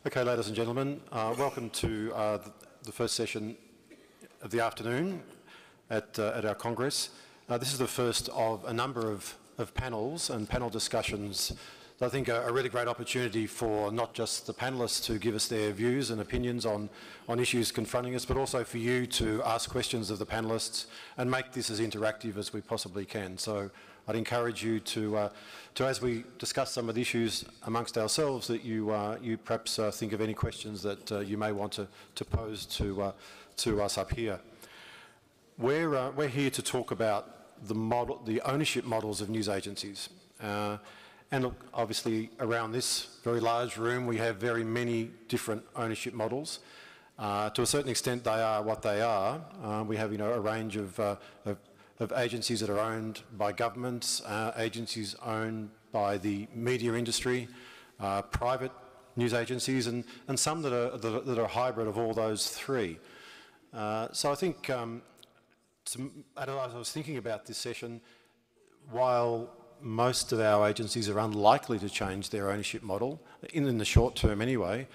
Okay, ladies and gentlemen, welcome to the first session of the afternoon at our Congress. This is the first of a number of panels and panel discussions that I think are a really great opportunity for not just the panellists to give us their views and opinions on issues confronting us, but also for you to ask questions of the panellists and make this as interactive as we possibly can. So I'd encourage you to as we discuss some of the issues amongst ourselves, that you perhaps think of any questions that you may want to pose to us up here. We're here to talk about the ownership models of news agencies. And look, obviously around this very large room we have very many different ownership models. To a certain extent they are what they are. We have a range of agencies that are owned by governments, agencies owned by the media industry, private news agencies, and some that are a hybrid of all those three. So I think, as I was thinking about this session, while most of our agencies are unlikely to change their ownership model, in the short term anyway,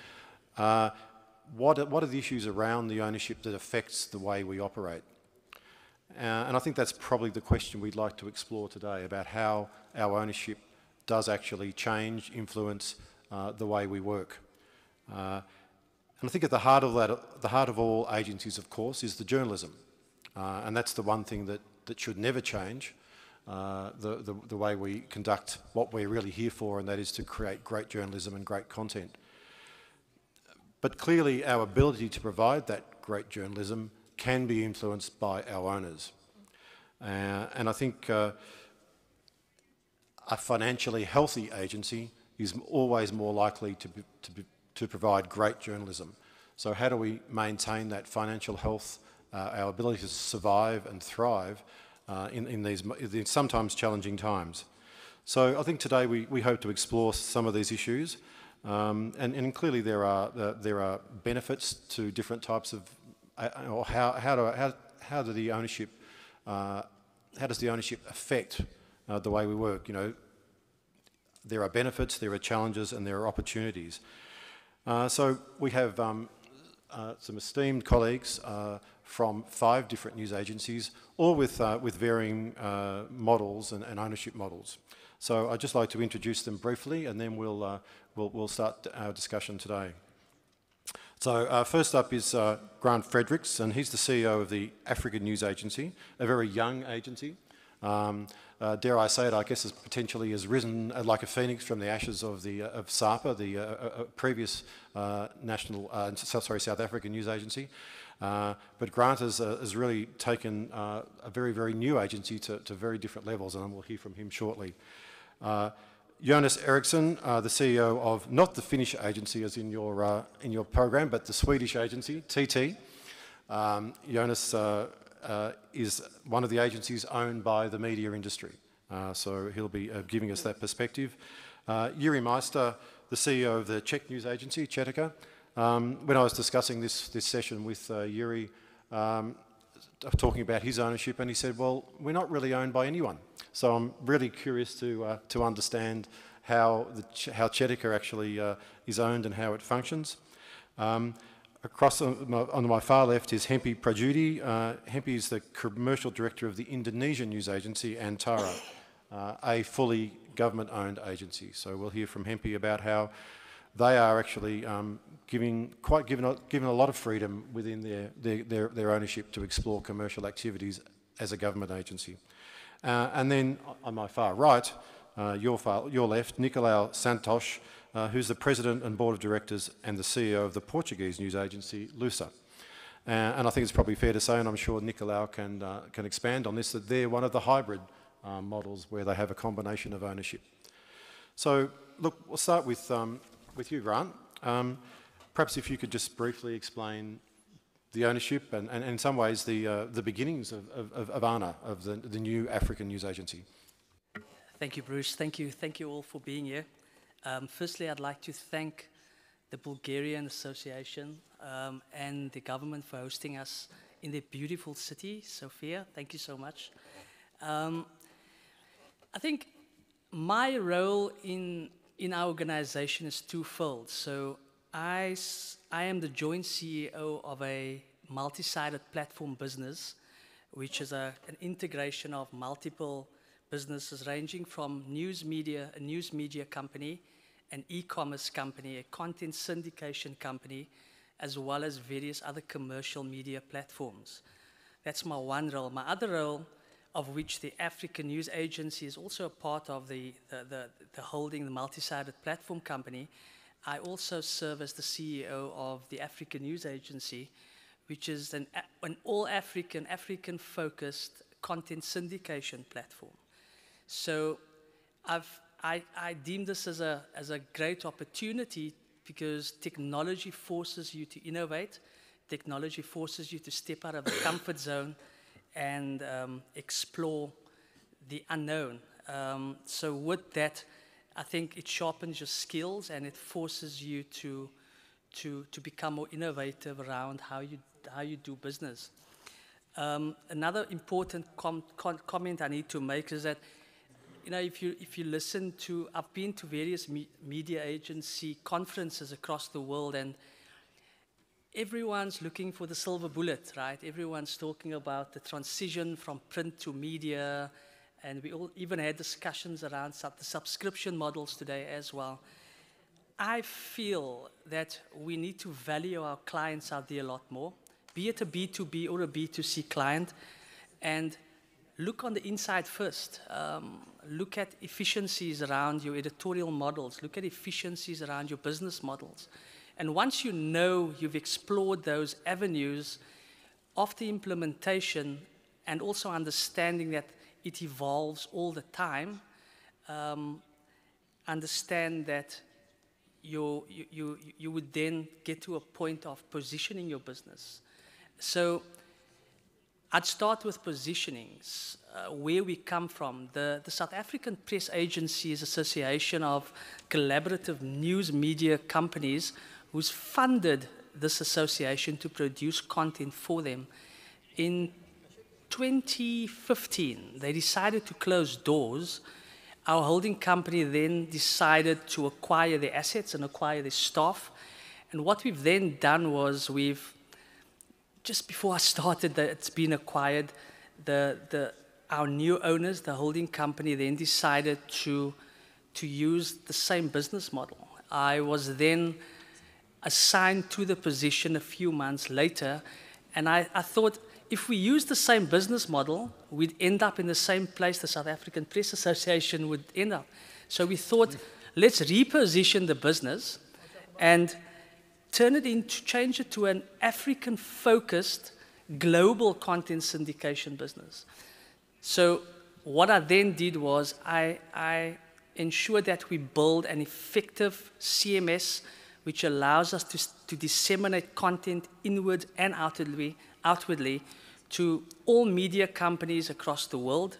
what are the issues around the ownership that affects the way we operate? And I think that's probably the question we'd like to explore today, about how our ownership does actually change, influence the way we work. And I think at the heart of that, the heart of all agencies, of course, is the journalism. And that's the one thing that should never change, the way we conduct what we're really here for, and that is to create great journalism and great content. But clearly our ability to provide that great journalism can be influenced by our owners. And I think a financially healthy agency is always more likely to provide great journalism. So how do we maintain that financial health, our ability to survive and thrive in these sometimes challenging times? So I think today we hope to explore some of these issues, and clearly there are benefits to different types of, or how does the ownership affect the way we work? There are benefits, there are challenges, and there are opportunities. So we have some esteemed colleagues from 5 different news agencies, all with varying models and ownership models. So I'd just like to introduce them briefly, and then we'll start our discussion today. So first up is Grant Fredericks, and he's the CEO of the African News Agency, a very young agency. Dare I say it, I guess potentially has risen like a phoenix from the ashes of SAPA, the previous South African News Agency. But Grant has really taken a very, very new agency to very different levels, and we'll hear from him shortly. Jonas Eriksson, the CEO of not the Finnish agency as in your program, but the Swedish agency, TT. Jonas is one of the agencies owned by the media industry, so he'll be giving us that perspective. Jiri Meister, the CEO of the Czech news agency, Chetika. When I was discussing this session with Jiri, talking about his ownership, and he said, well, we're not really owned by anyone. So I'm really curious to understand how Chetika actually is owned and how it functions. Across on my far left is Hempi Prajudi. Hempi is the commercial director of the Indonesian news agency Antara, a fully government-owned agency. So we'll hear from Hempi about how they are actually given a lot of freedom within their ownership to explore commercial activities as a government agency. And then on my far right, your left, Nicolau Santos, who's the president and board of directors and the CEO of the Portuguese news agency Lusa. And I think it's probably fair to say, and I'm sure Nicolau can expand on this, that they're one of the hybrid models where they have a combination of ownership. So look, we'll start with you, Grant. Perhaps if you could just briefly explain the ownership and in some ways the beginnings of ANA, of the new African news agency. Thank you, Bruce. Thank you all for being here. Firstly, I'd like to thank the Bulgarian Association and the government for hosting us in their beautiful city, Sofia. Thank you so much. I think my role in our organization is twofold. So I am the joint CEO of a multi-sided platform business, which is an integration of multiple businesses ranging from a news media company, an e-commerce company, a content syndication company, as well as various other commercial media platforms. That's my one role. My other role, of which the African News Agency is also a part of the holding, the multi-sided platform company. I also serve as the CEO of the African News Agency, which is an all-African, African-focused content syndication platform. So I deem this as a great opportunity because technology forces you to innovate. Technology forces you to step out of the comfort zone and explore the unknown. So with that, I think it sharpens your skills and it forces you to become more innovative around how you do business. Another important comment I need to make is that, you know, if you listen to, I've been to various media agency conferences across the world, and everyone's looking for the silver bullet, right? Everyone's talking about the transition from print to media, and we all even had discussions around the subscription models today as well. I feel that we need to value our clients out there a lot more, be it a B2B or a B2C client, and look on the inside first. Look at efficiencies around your editorial models. Look at efficiencies around your business models. And once you know you've explored those avenues, after implementation and also understanding that it evolves all the time, understand that you would then get to a point of positioning your business. So I'd start with positionings, where we come from. The South African Press Agency is an association of collaborative news media companies who's funded this association to produce content for them. In 2015, they decided to close doors. Our holding company then decided to acquire their assets and acquire their staff. And what we've then done was just before I started, it's been acquired, our new owners, the holding company, then decided to use the same business model. I was then assigned to the position a few months later, and I thought if we use the same business model, we'd end up in the same place the South African Press Association would end up. So we thought, let's reposition the business and change it to an African-focused global content syndication business. So what I then did was I ensured that we build an effective CMS which allows us to disseminate content inward and outwardly to all media companies across the world.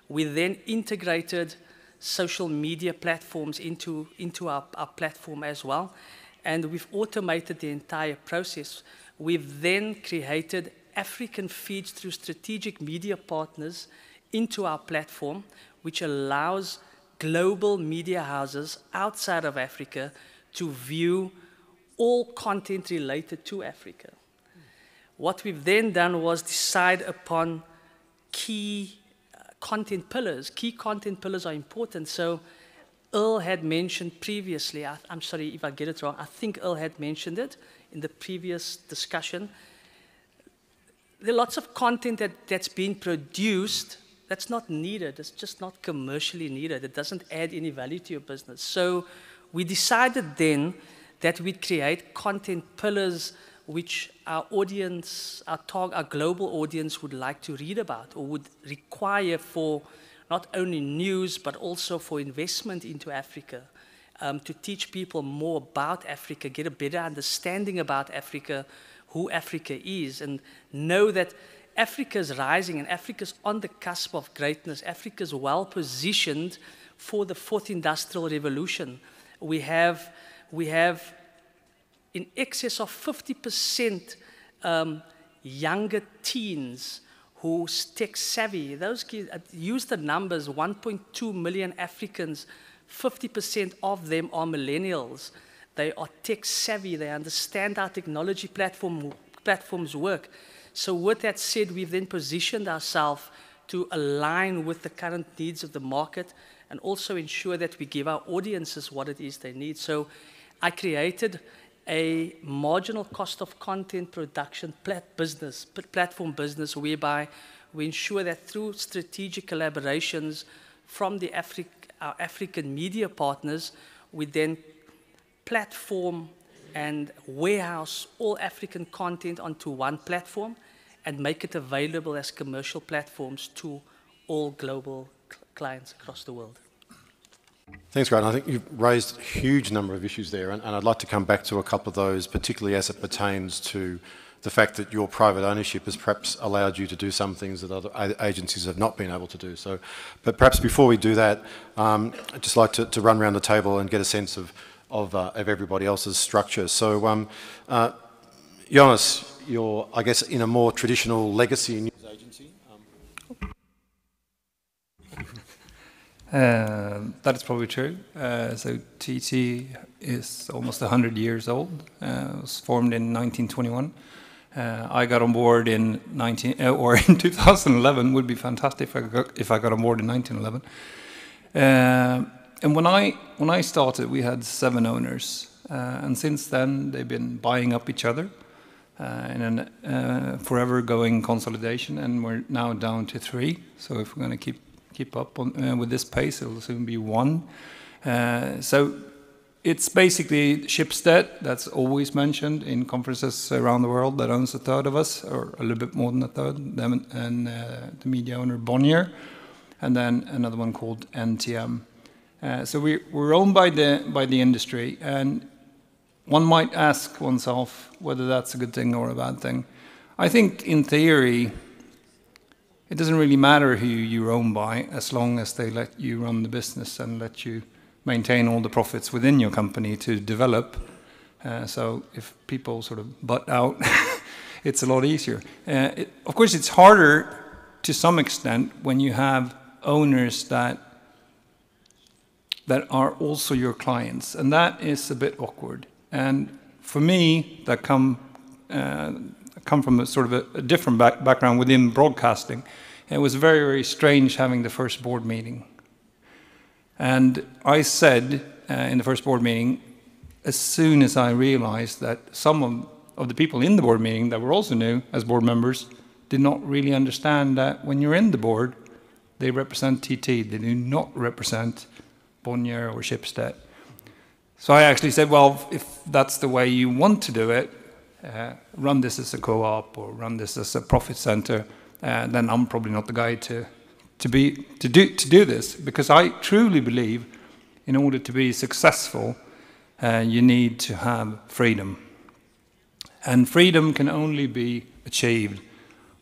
We then integrated social media platforms into our platform as well, and we've automated the entire process. We've then created African feeds through strategic media partners into our platform, which allows global media houses outside of Africa to view all content related to Africa. What we've then done was decide upon key content pillars. Key content pillars are important. So Earl had mentioned previously, I'm sorry if I get it wrong, I think Earl had mentioned it in the previous discussion. There are lots of content that's been produced that's not needed. It's just not commercially needed. It doesn't add any value to your business. So we decided then that we'd create content pillars which our audience, our global audience would like to read about or would require for not only news but also for investment into Africa, to teach people more about Africa, get a better understanding about Africa, who Africa is, and know that Africa's rising and Africa's on the cusp of greatness. Africa's well positioned for the fourth industrial revolution. We have in excess of 50% younger teens who's tech savvy. Those kids, use the numbers, 1.2 million Africans, 50% of them are millennials. They are tech savvy. They understand how technology platforms work. So with that said, we've then positioned ourselves to align with the current needs of the market and also ensure that we give our audiences what it is they need. So I created a marginal cost of content production platform business, whereby we ensure that through strategic collaborations from our African media partners, we then platform and warehouse all African content onto one platform and make it available as commercial platforms to all global clients across the world. Thanks, Grant. I think you've raised a huge number of issues there, and I'd like to come back to a couple of those, particularly as it pertains to the fact that your private ownership has perhaps allowed you to do some things that other agencies have not been able to do. So, but perhaps before we do that, I'd just like to run around the table and get a sense of everybody else's structure. So, Jonas, you're, I guess, in a more traditional legacy news agency. That is probably true. So TT is almost 100 years old. It was formed in 1921. I got on board in 2011. Would be fantastic if I got on board in 1911. And when I started, we had 7 owners, and since then they've been buying up each other in a forever going consolidation, and we're now down to 3. So if we're going to keep up on, with this pace, it'll soon be 1. So it's basically Schibsted that's always mentioned in conferences around the world that owns 1/3 of us, or a little bit more than 1/3, them, and the media owner Bonnier, and then another one called NTM. So we're owned by the industry, and one might ask oneself whether that's a good thing or a bad thing. I think in theory, it doesn't really matter who you're owned by, as long as they let you run the business and let you maintain all the profits within your company to develop. So if people sort of butt out, it's a lot easier. Of course, it's harder to some extent when you have owners that are also your clients, and that is a bit awkward. And for me, that come from a sort of a different background within broadcasting. It was very, very strange having the first board meeting. And I said in the first board meeting, as soon as I realized that some of the people in the board meeting that were also new as board members did not really understand that when you're in the board, they represent TT. They do not represent Bonnier or Schibsted. So I actually said, well, if that's the way you want to do it, run this as a co-op or run this as a profit center, then I'm probably not the guy to do this, because I truly believe in order to be successful, you need to have freedom. And freedom can only be achieved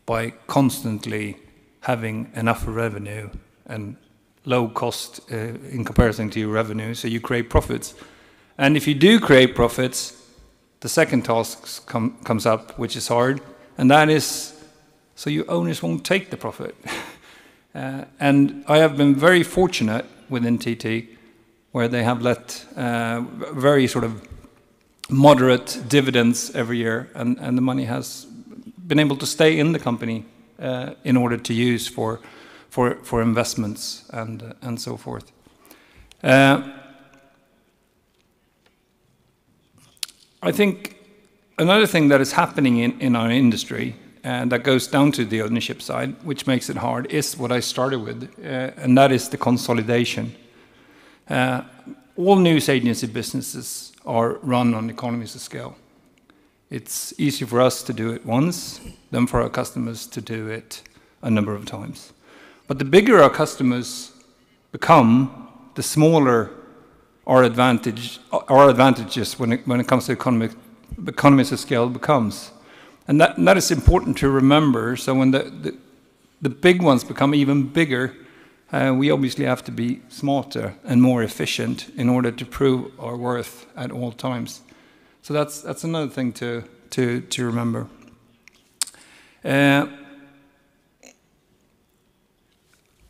by constantly having enough revenue and low cost in comparison to your revenue, so you create profits. And if you do create profits, the second task comes up, which is hard, and that is so your owners won't take the profit. And I have been very fortunate within TT, where they have let very sort of moderate dividends every year, and the money has been able to stay in the company in order to use for investments and so forth. I think another thing that is happening in our industry, and that goes down to the ownership side, which makes it hard, is what I started with, and that is the consolidation. All news agency businesses are run on economies of scale. It's easy for us to do it once, than for our customers to do it a number of times. But the bigger our customers become, the smaller our advantages when it comes to economies of scale becomes. And that is important to remember. So when the big ones become even bigger, we obviously have to be smarter and more efficient in order to prove our worth at all times. So that's another thing to remember.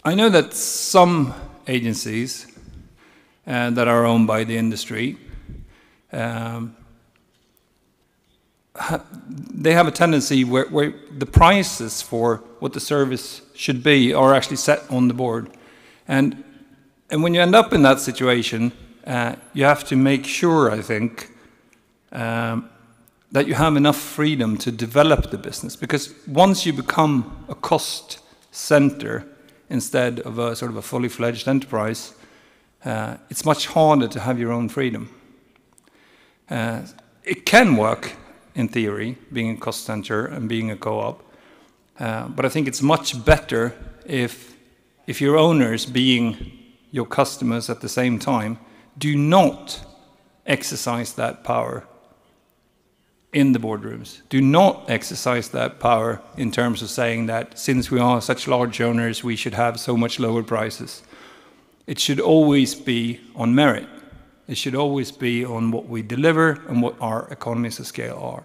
I know that some agencies that are owned by the industry they have a tendency where the prices for what the service should be are actually set on the board. And when you end up in that situation, you have to make sure, I think, that you have enough freedom to develop the business. Because once you become a cost center instead of a sort of a fully fledged enterprise, it's much harder to have your own freedom. It can work in theory, being a cost center and being a co-op, but I think it's much better if your owners, being your customers at the same time, do not exercise that power in the boardrooms. Do not exercise that power in terms of saying that since we are such large owners, we should have so much lower prices. It should always be on merit. It should always be on what we deliver and what our economies of scale are.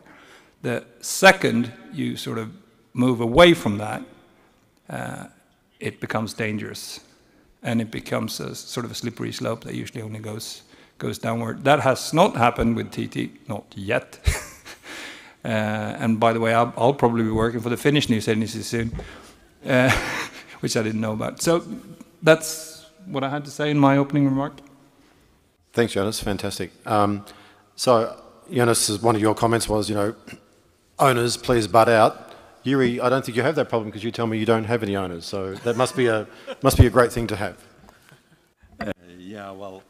The second you sort of move away from that, it becomes dangerous. And it becomes a sort of a slippery slope that usually only goes downward. That has not happened with TT, not yet. And by the way, I'll probably be working for the Finnish news agency soon, which I didn't know about. So that's what I had to say in my opening remark. Thanks, Jonas. Fantastic. So, Jonas, one of your comments was, owners, please butt out. Yuri, I don't think you have that problem because you tell me you don't have any owners. So that must be a great thing to have. Yeah, well,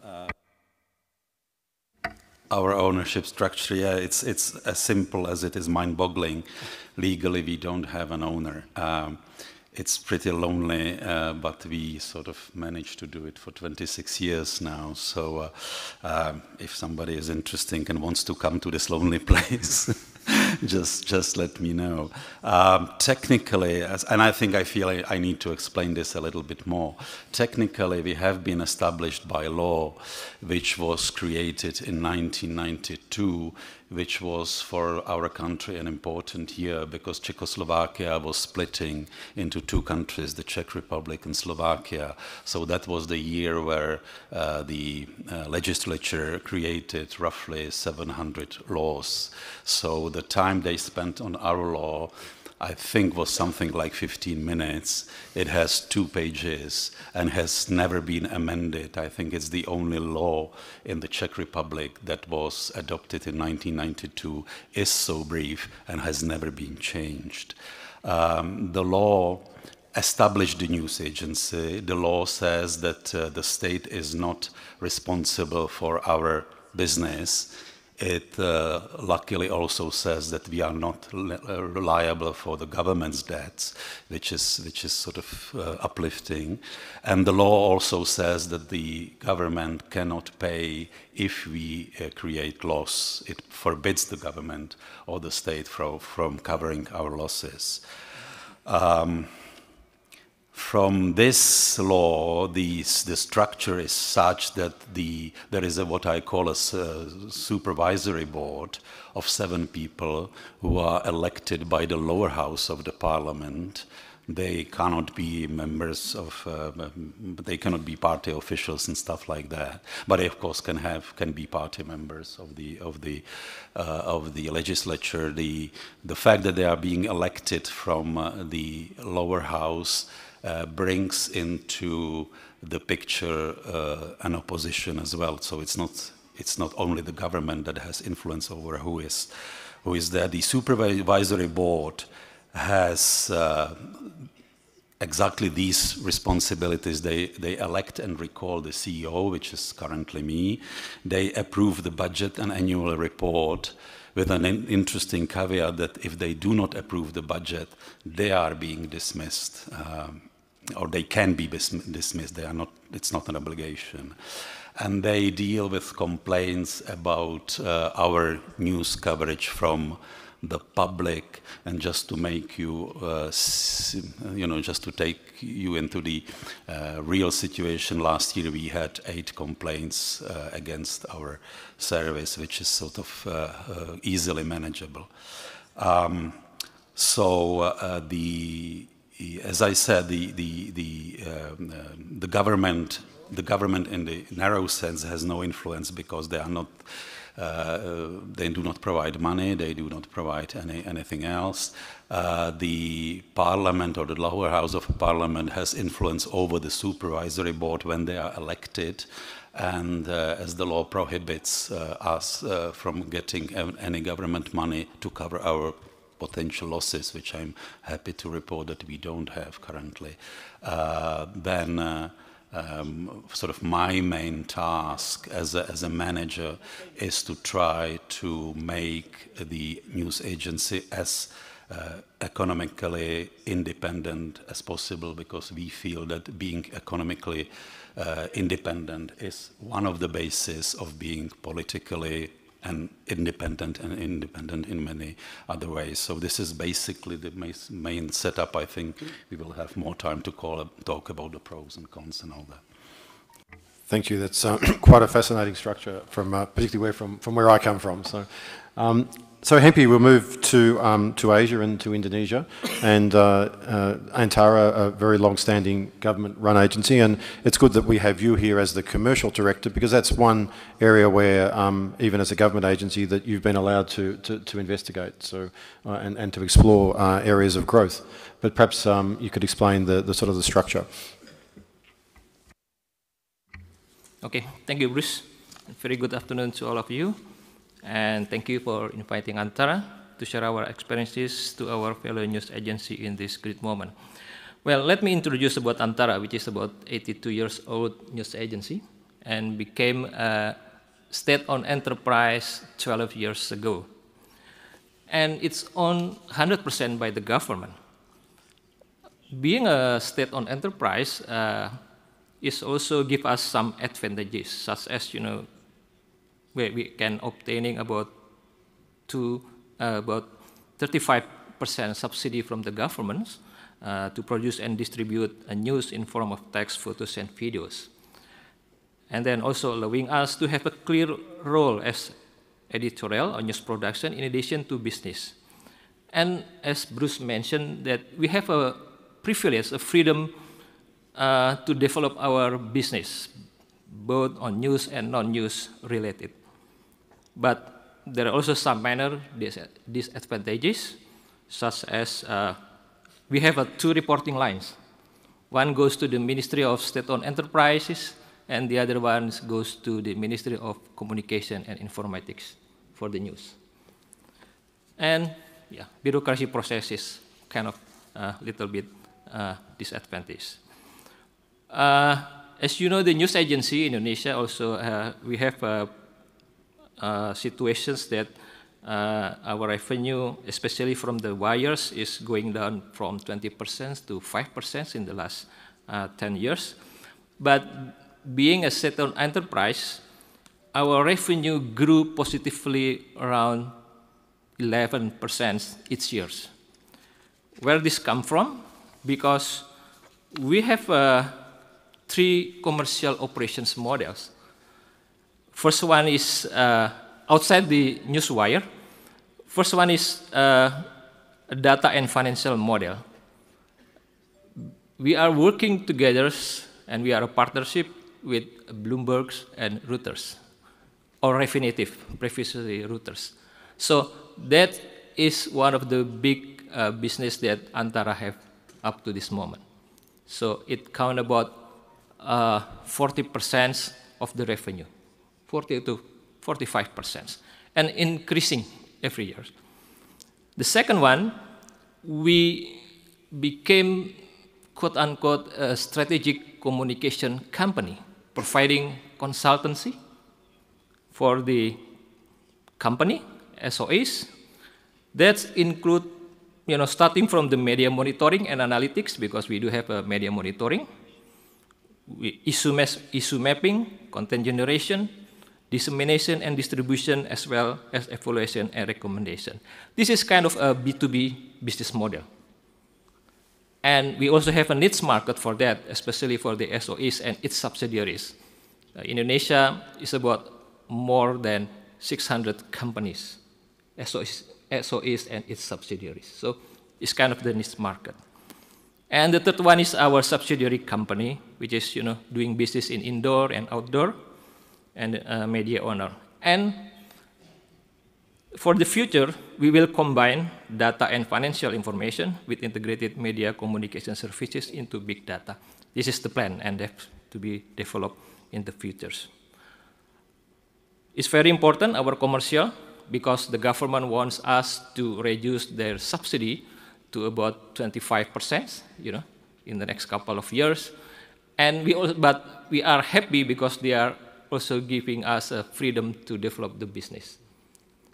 our ownership structure, yeah, it's as simple as it is mind-boggling. Legally, we don't have an owner. It's pretty lonely, but we sort of managed to do it for 26 years now. So if somebody is interested and wants to come to this lonely place, just let me know. Technically, and I feel I need to explain this a little bit more. Technically, we have been established by law, which was created in 1992, which was for our country an important year because Czechoslovakia was splitting into two countries, the Czech Republic and Slovakia. So that was the year where the legislature created roughly 700 laws. So the time they spent on our law, I think, was something like 15 minutes. It has 2 pages and has never been amended. I think it's the only law in the Czech Republic that was adopted in 1992, is so brief and has never been changed. The law established the news agency. The law says that the state is not responsible for our business. It luckily also says that we are not liable for the government's debts, which is sort of uplifting. And the law also says that the government cannot pay if we create loss. It forbids the government or the state from covering our losses. From this law, the structure is such that there is what I call a supervisory board of 7 people who are elected by the lower house of the parliament. They cannot be members of, they cannot be party officials and stuff like that. But they, of course, can be party members of the legislature. The fact that they are being elected from the lower house brings into the picture an opposition as well. So it's not only the government that has influence over who is there. The supervisory board has exactly these responsibilities. They elect and recall the CEO, which is currently me. They approve the budget and annual report, with an interesting caveat that if they do not approve the budget, they are being dismissed, or they can be dismissed. They are not. It's not an obligation. And they deal with complaints about our news coverage from the public. And just to make you, just to take you into the real situation, last year we had 8 complaints against our service, which is sort of easily manageable. As I said, the government in the narrow sense has no influence because they are not They do not provide money, they do not provide anything else. The parliament or the lower house of parliament has influence over the supervisory board when they are elected. And as the law prohibits us from getting any government money to cover our potential losses, which I'm happy to report that we don't have currently, then sort of my main task as a manager is to try to make the news agency as economically independent as possible, because we feel that being economically independent is one of the bases of being politically and independent in many other ways. So this is basically the main setup. I think we will have more time to talk about the pros and cons and all that. Thank you. That's quite a fascinating structure, particularly from where I come from. So, so Hempi, we'll move to Asia and to Indonesia, and Antara, a very long-standing government-run agency, and it's good that we have you here as the commercial director, because that's one area where, even as a government agency, that you've been allowed to investigate, so and to explore areas of growth. But perhaps you could explain the sort of the structure. Okay, thank you, Bruce. Very good afternoon to all of you. And thank you for inviting Antara to share our experiences to our fellow news agency in this great moment. Well, let me introduce about Antara, which is about 82 years old news agency and became a state-owned enterprise 12 years ago. And it's owned 100% by the government. Being a state-owned enterprise is also give us some advantages, such as, you know, where we can obtaining about 35% subsidy from the government to produce and distribute a news in form of text, photos, and videos. And then also allowing us to have a clear role as editorial or news production in addition to business. And as Bruce mentioned, that we have a privilege, a freedom to develop our business, both on news and non-news related. But there are also some minor disadvantages, such as we have 2 reporting lines. One goes to the Ministry of State-Owned Enterprises, and the other one goes to the Ministry of Communication and Informatics for the news. And yeah, bureaucracy process is kind of a little bit disadvantage. As you know, the news agency in Indonesia also, we have situations that our revenue, especially from the wires, is going down from 20% to 5% in the last 10 years. But being a state-owned enterprise, our revenue grew positively around 11% each year. Where this come from? Because we have 3 commercial operations models. First one is outside the newswire. First one is a data and financial model. We are working together, and we are a partnership with Bloomberg and Reuters, or Refinitiv, previously Reuters. So that is one of the big business that Antara have up to this moment. So it count about 40% of the revenue, 40 to 45%, and increasing every year. The second one, we became, quote-unquote, a strategic communication company, providing consultancy for the company, SOEs. That include, you know, starting from the media monitoring and analytics, because we do have a media monitoring, issue mapping, content generation, dissemination and distribution, as well as evaluation and recommendation. This is kind of a B2B business model. And we also have a niche market for that, especially for the SOEs and its subsidiaries. Indonesia is about more than 600 companies, SOEs and its subsidiaries. So it's kind of the niche market. And the third one is our subsidiary company, which is, you know, doing business in indoor and outdoor, and media owner. And For the future, we will combine data and financial information with integrated media communication services into big data. This is the plan, and that's to be developed in the futures. It's very important, our commercial, because the government wants us to reduce their subsidy to about 25%, in the next couple of years. And but we are happy because they are also giving us freedom to develop the business.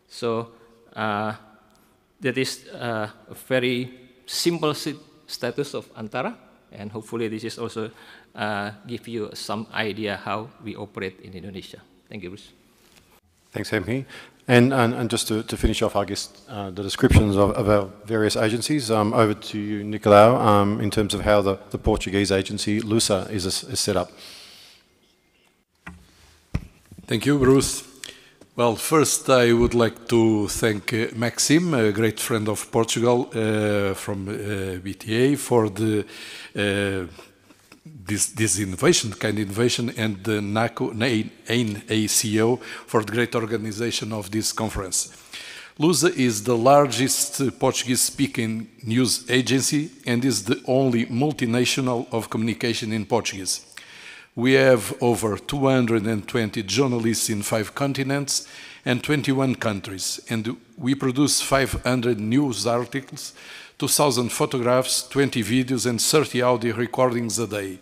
So that is a very simple status of Antara, and hopefully this is also give you some idea how we operate in Indonesia. Thank you, Bruce. Thanks, Hemhi. And just to finish off, I guess, the descriptions of our various agencies, over to you, Nicolau, in terms of how the Portuguese agency, LUSA, is set up. Thank you, Bruce. Well, first I would like to thank Maxime, a great friend of Portugal from BTA, for this innovation, kind of innovation, and the NAWC for the great organization of this conference. LUSA is the largest Portuguese-speaking news agency and is the only multinational of communication in Portuguese. We have over 220 journalists in 5 continents and 21 countries, and we produce 500 news articles, 2,000 photographs, 20 videos, and 30 audio recordings a day,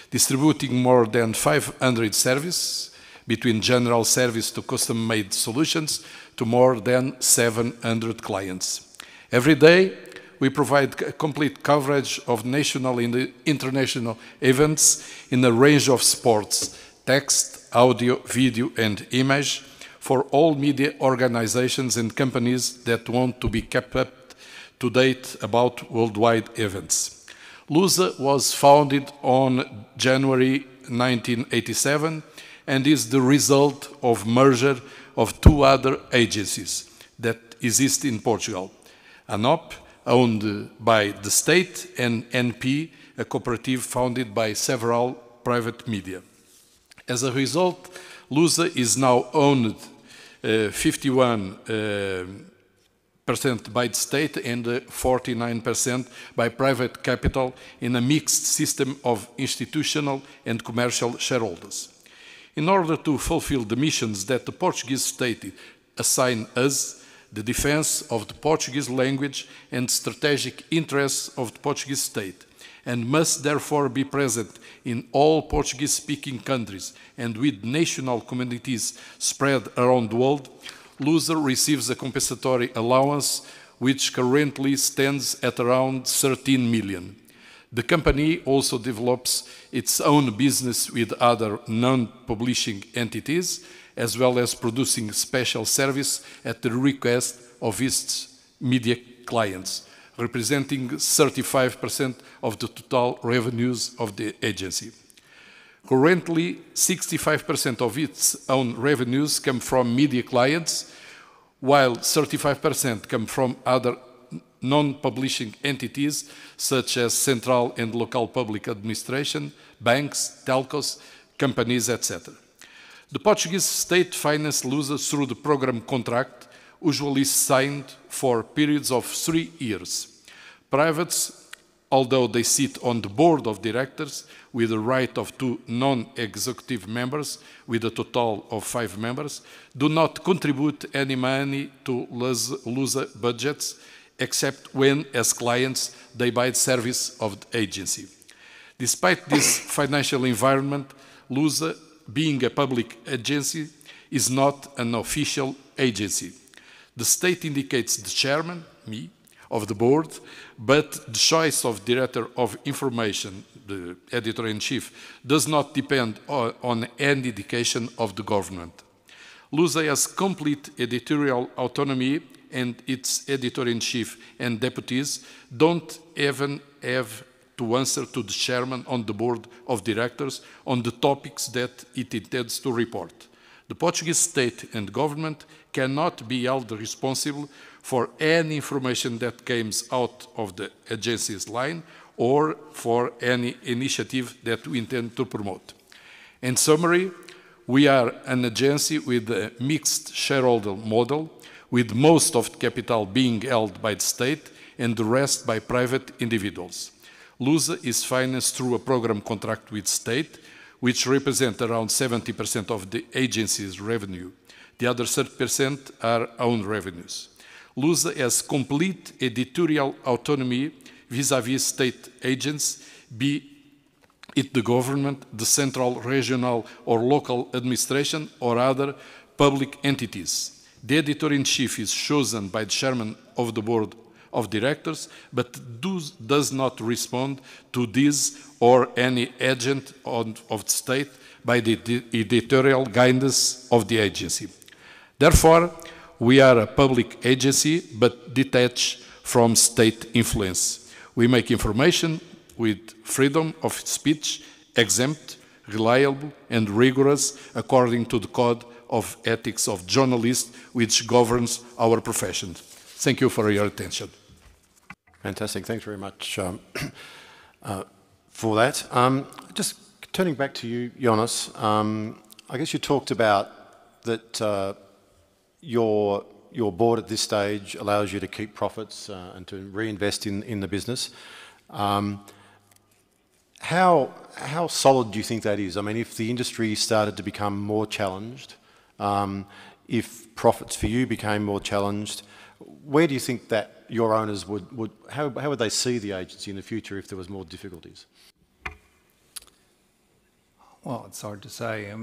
distributing more than 500 services, between general service to custom-made solutions, to more than 700 clients. Every day, we provide complete coverage of national and international events in a range of sports, text, audio, video, and image for all media organizations and companies that want to be kept up to date about worldwide events. LUSA was founded on January 1987 and is the result of merger of 2 other agencies that exist in Portugal. ANOP, owned by the state, and NP, a cooperative founded by several private media. As a result, LUSA is now owned 51% by the state and 49% by private capital in a mixed system of institutional and commercial shareholders. In order to fulfill the missions that the Portuguese state assign us, the defense of the Portuguese language and strategic interests of the Portuguese state, and must therefore be present in all Portuguese-speaking countries and with national communities spread around the world, LUSA receives a compensatory allowance which currently stands at around 13 million. The company also develops its own business with other non-publishing entities, as well as producing special service at the request of its media clients, representing 35% of the total revenues of the agency. Currently, 65% of its own revenues come from media clients, while 35% come from other non-publishing entities such as central and local public administration, banks, telcos, companies, etc. The Portuguese state finances LUSA through the program contract, usually signed for periods of 3 years. Privates, although they sit on the board of directors with the right of 2 non-executive members with a total of 5 members, do not contribute any money to LUSA budgets, except when, as clients, they buy the service of the agency. Despite this financial environment, LUSA, being a public agency, is not an official agency. The state indicates the chairman, me, of the board, but the choice of director of information, the editor-in-chief, does not depend on any indication of the government. LUSA has complete editorial autonomy, and its editor-in-chief and deputies don't even have to answer to the chairman on the board of directors on the topics that it intends to report. The Portuguese state and government cannot be held responsible for any information that comes out of the agency's line or for any initiative that we intend to promote. In summary, we are an agency with a mixed shareholder model with most of the capital being held by the state and the rest by private individuals. LUSA is financed through a program contract with state, which represent around 70% of the agency's revenue. The other 30% are own revenues. LUSA has complete editorial autonomy vis-à-vis state agents, be it the government, the central, regional or local administration or other public entities. The editor-in-chief is chosen by the chairman of the board of directors, but does not respond to this or any agent of the state by the editorial guidance of the agency. Therefore, we are a public agency, but detached from state influence. We make information with freedom of speech, exempt, reliable, and rigorous according to the Code of Ethics of Journalists, which governs our profession. Thank you for your attention. Fantastic. Thanks very much for that. Just turning back to you, Jonas, I guess you talked about that your board at this stage allows you to keep profits and to reinvest in the business. How solid do you think that is? I mean, if the industry started to become more challenged, if profits for you became more challenged, where do you think that your owners how would they see the agency in the future if there was more difficulties? Well, it's hard to say. It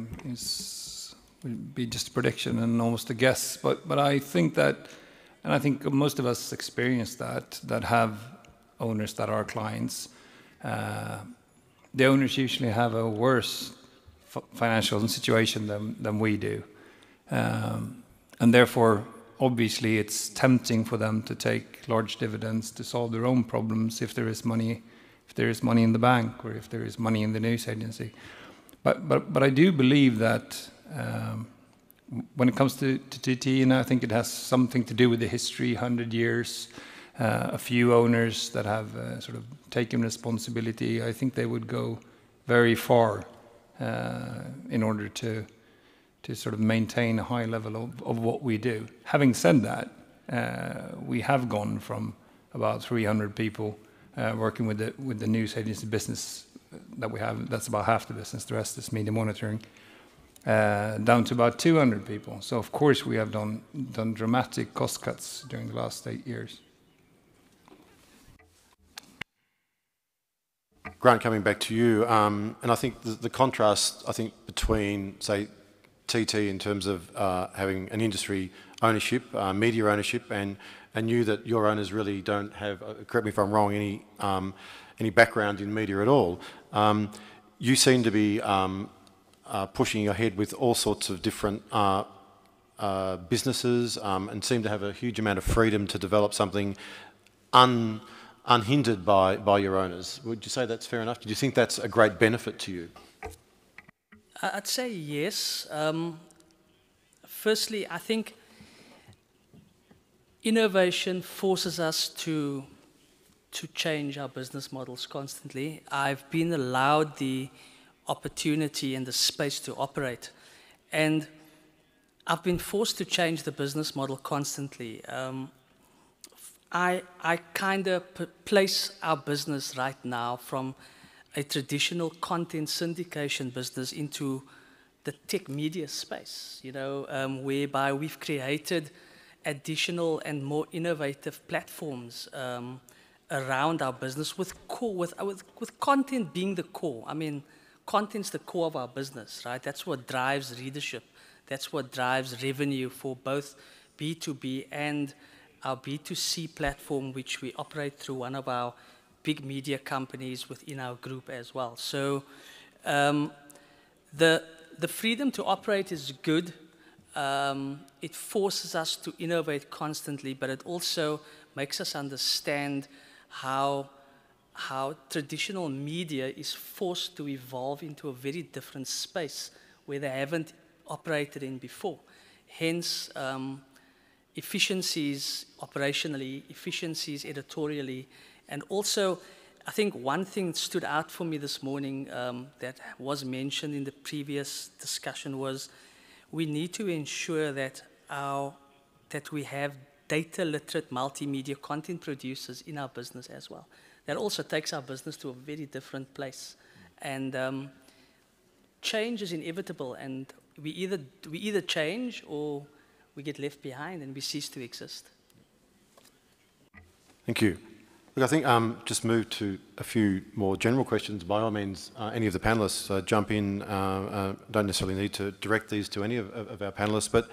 would be just a prediction and almost a guess. But I think that, and I think most of us experience that have owners that are clients. The owners usually have a worse financial situation than we do. And therefore, obviously, it's tempting for them to take large dividends to solve their own problems if there is money in the bank or if there is money in the news agency. But I do believe that when it comes to TT, and I think it has something to do with the history, 100 years, a few owners that have sort of taken responsibility, I think they would go very far in order to sort of maintain a high level of what we do. Having said that, we have gone from about 300 people working with the news agency business that we have. That's about half the business. The rest is media monitoring. Down to about 200 people. So of course we have done dramatic cost cuts during the last 8 years. Grant, coming back to you, and I think the contrast, between, say, TT in terms of having an industry ownership, media ownership, and you that your owners really don't have, correct me if I'm wrong, any background in media at all. You seem to be pushing ahead with all sorts of different businesses and seem to have a huge amount of freedom to develop something unhindered by your owners. Would you say that's fair enough? Do you think that's a great benefit to you? I'd say yes. Firstly, I think innovation forces us to change our business models constantly. I've been allowed the opportunity and the space to operate, and I've been forced to change the business model constantly. I kind of place our business right now from a traditional content syndication business into the tech media space, whereby we've created additional and more innovative platforms around our business with content being the core. I mean, content's the core of our business, right? That's what drives readership. That's what drives revenue for both B2B and our B2C platform, which we operate through one of our big media companies within our group as well. So the freedom to operate is good. It forces us to innovate constantly, but it also makes us understand how traditional media is forced to evolve into a very different space where they haven't operated in before. Hence, efficiencies operationally, efficiencies editorially, and also, I think one thing stood out for me this morning that was mentioned in the previous discussion was we need to ensure that our that we have data-literate multimedia content producers in our business as well. That also takes our business to a very different place. And change is inevitable, and we either change or we get left behind and we cease to exist. Thank you. Look, I think just move to a few more general questions. By all means, any of the panellists jump in. Don't necessarily need to direct these to any of our panellists, but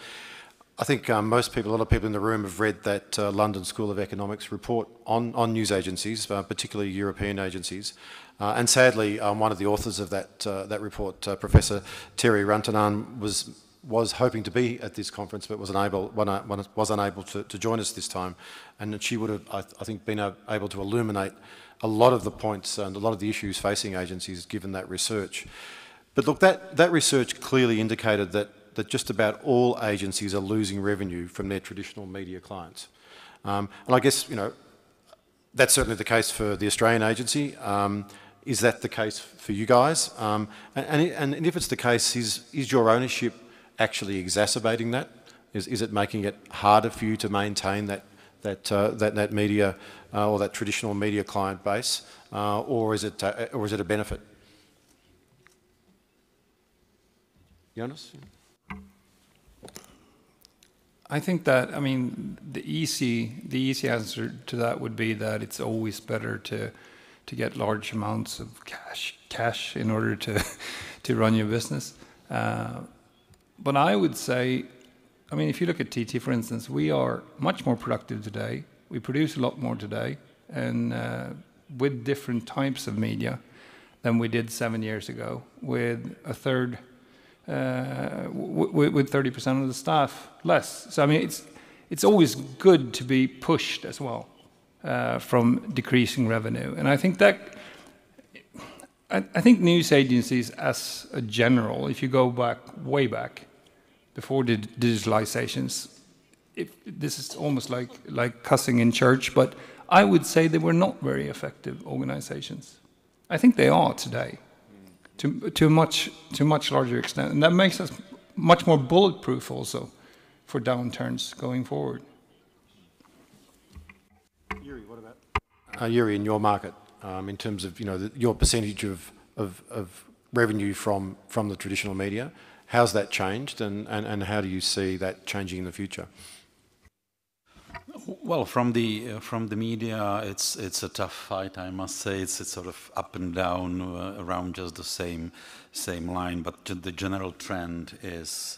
I think most people, a lot of people in the room have read that London School of Economics report on news agencies, particularly European agencies. And sadly, one of the authors of that report, Professor Terry Rantanen, was hoping to be at this conference, but was unable to join us this time. And she would have, I think, been able to illuminate a lot of the points and a lot of the issues facing agencies given that research. But look, that research clearly indicated that just about all agencies are losing revenue from their traditional media clients. And I guess, you know, that's certainly the case for the Australian agency. Is that the case for you guys? And if it's the case, is your ownership actually exacerbating that? Is it making it harder for you to maintain that media or that traditional media client base, or is it a benefit? Jonas? I think that, I mean, the easy answer to that would be that it's always better to get large amounts of cash in order to run your business. But I would say, I mean, if you look at TT, for instance, we are much more productive today. We produce a lot more today, and with different types of media than we did 7 years ago, with a third, with 30% of the staff less. So I mean, it's always good to be pushed as well from decreasing revenue, and I think that. I think news agencies as a general, if you go back, way back, before the digitalizations, this is almost like cussing in church, but I would say they were not very effective organizations. I think they are today, to a much larger extent, and that makes us much more bulletproof also for downturns going forward. Yuri, what about Yuri in your market? In terms of, you know, your percentage of revenue from the traditional media, how's that changed, and how do you see that changing in the future? Well, from the media, it's a tough fight, I must say. It's sort of up and down around just the same line, but the general trend is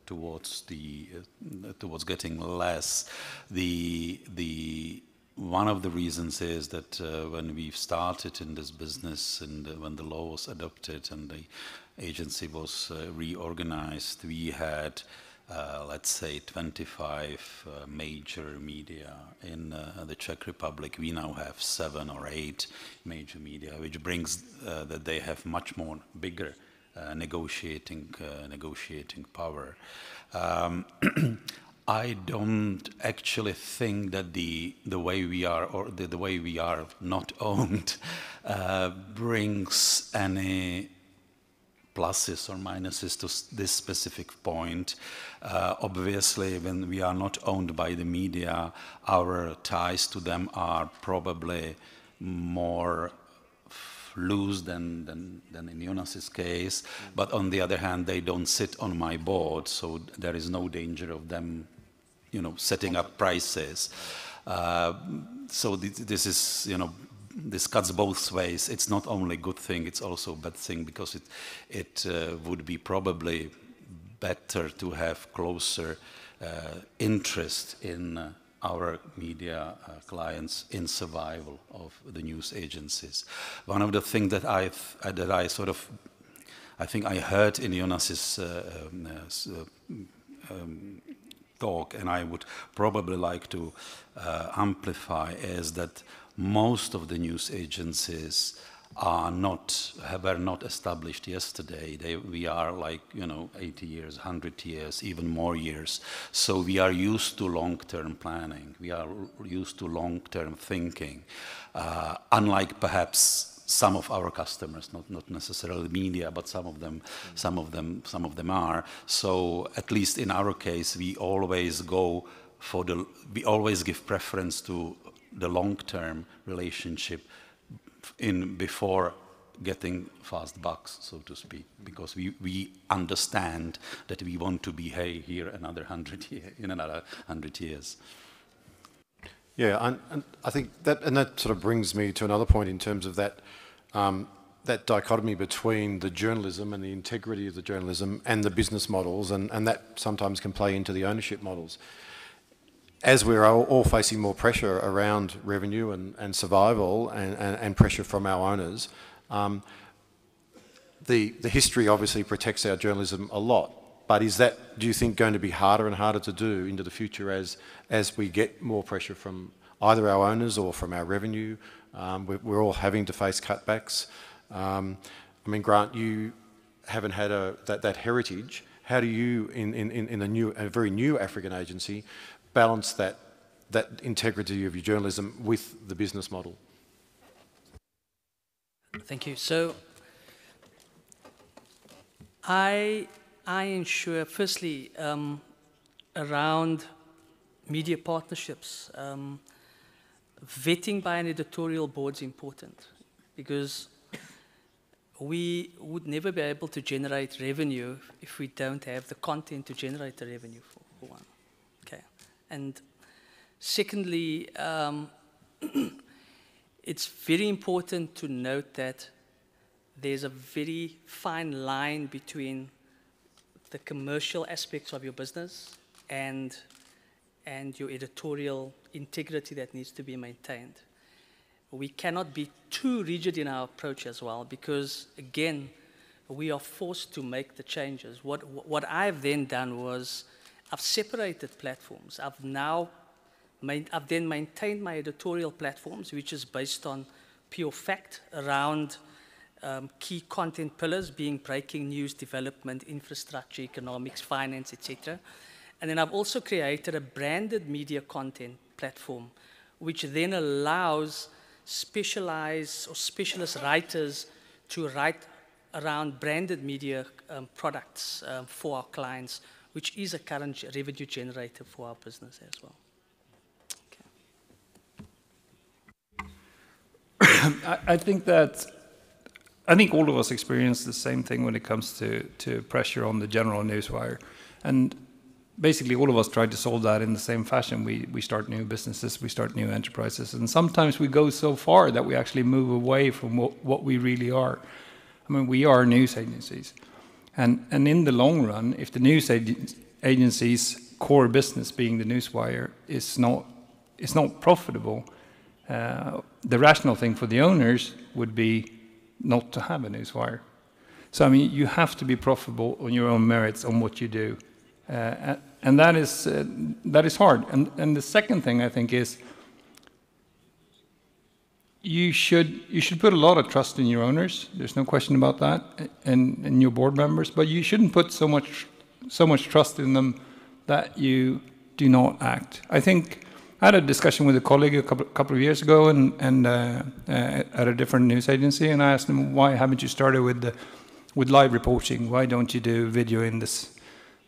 towards getting less. One of the reasons is that when we've started in this business and when the law was adopted and the agency was reorganized, we had, let's say, 25 major media in the Czech Republic. We now have 7 or 8 major media, which brings that they have much more bigger negotiating power. I don't actually think that the way we are, or the way we are not owned, brings any pluses or minuses to this specific point. Obviously, when we are not owned by the media, our ties to them are probably more loose than in Jonas's case. But on the other hand, they don't sit on my board, so there is no danger of them, you know, setting up prices. So this is, you know, this cuts both ways. It's not only a good thing, it's also a bad thing, because it would be probably better to have closer interest in our media clients in survival of the news agencies. One of the things that I think I heard in Jonas's talk, and I would probably like to amplify, is that most of the news agencies were not established yesterday. We are like, you know, 80 years, 100 years, even more years. So we are used to long-term planning. We are used to long-term thinking, unlike perhaps some of our customers, not necessarily media, but some of them are. So at least in our case, we always give preference to the long-term relationship before getting fast bucks, so to speak, because we understand that we want to be here in another 100 years. Yeah, and I think that sort of brings me to another point in terms of that that dichotomy between the journalism and the integrity of the journalism and the business models, and that sometimes can play into the ownership models. As we're all facing more pressure around revenue and survival and pressure from our owners, the history obviously protects our journalism a lot. But is that, do you think, going to be harder and harder to do into the future as we get more pressure from either our owners or from our revenue? We're all having to face cutbacks. I mean, Grant, you haven't had that heritage. How do you, in a very new African agency, balance that integrity of your journalism with the business model? Thank you. So I ensure, firstly, around media partnerships, vetting by an editorial board is important, because we would never be able to generate revenue if we don't have the content to generate the revenue for one. Okay. And secondly, it's very important to note that there's a very fine line between the commercial aspects of your business and your editorial integrity that needs to be maintained. We cannot be too rigid in our approach as well, because again, we are forced to make the changes. What I've then done was I've separated platforms. I've then maintained my editorial platforms, which is based on pure fact around key content pillars being breaking news, development, infrastructure, economics, finance, etc. And then I've also created a branded media content platform, which then allows specialized or specialist writers to write around branded media products for our clients, which is a current revenue generator for our business as well. Okay. I think all of us experience the same thing when it comes to pressure on the general newswire. And basically all of us try to solve that in the same fashion. We start new businesses, we start new enterprises, and sometimes we go so far that we actually move away from what we really are. I mean, we are news agencies. And in the long run, if the news agency's core business, being the newswire, is not profitable, the rational thing for the owners would be not to have a newswire. So, I mean, you have to be profitable on your own merits on what you do. And that is hard. And the second thing, I think, is you should put a lot of trust in your owners. There's no question about that, and your board members. But you shouldn't put so much trust in them that you do not act. I think I had a discussion with a colleague a couple of years ago, and at a different news agency, and I asked him, why haven't you started with live reporting? Why don't you do video in this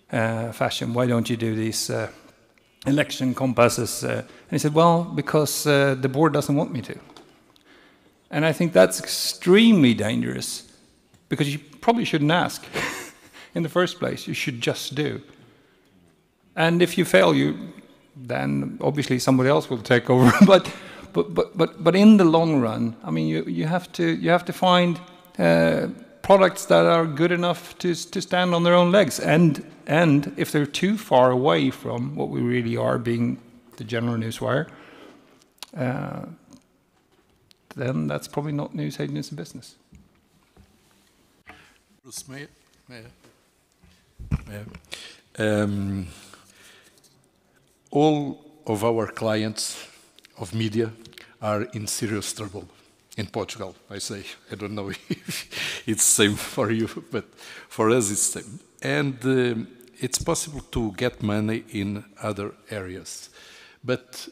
fashion? Why don't you do these election compasses? And he said, well, because the board doesn't want me to. And I think that's extremely dangerous, because you probably shouldn't ask in the first place. You should just do. And if you fail, then obviously somebody else will take over. But in the long run, I mean, you have to find products that are good enough to stand on their own legs. And if they're too far away from what we really are, being the general newswire, then that's probably not news agency business. Bruce, all of our clients of media are in serious trouble in Portugal, I say. I don't know if it's the same for you, but for us it's the same. And it's possible to get money in other areas. But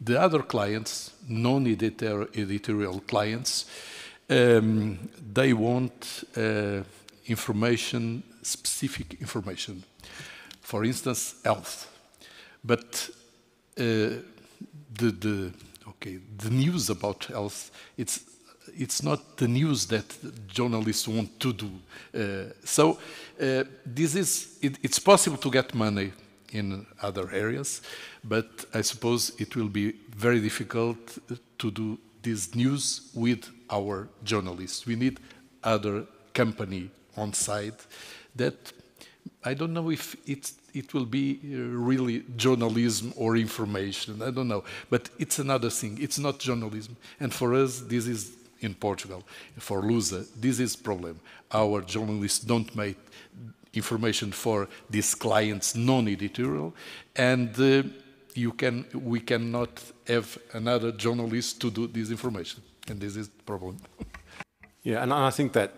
the other clients, non-editorial clients, They want information, specific information. For instance, health. But the news about health, it's not the news that journalists want to do. It's possible to get money in other areas, but I suppose it will be very difficult to do this news with our journalists. We need other company on site that, I don't know if it will be really journalism or information, I don't know, but it's another thing, it's not journalism. And for us, this is in Portugal, for Lusa, this is problem. Our journalists don't make information for these clients non-editorial, and we cannot have another journalist to do this information, and this is the problem. Yeah, and I think that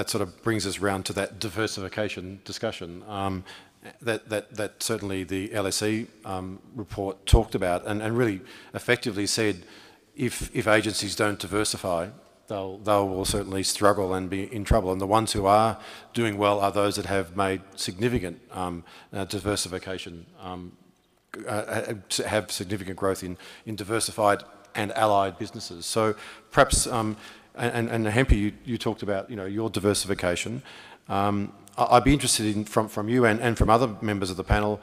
sort of brings us round to that diversification discussion that certainly the LSE report talked about and really effectively said if agencies don't diversify, they'll certainly struggle and be in trouble. And the ones who are doing well are those that have made significant diversification, have significant growth in diversified and allied businesses. So perhaps, and Hempe, you talked about your diversification. I'd be interested in from you and from other members of the panel,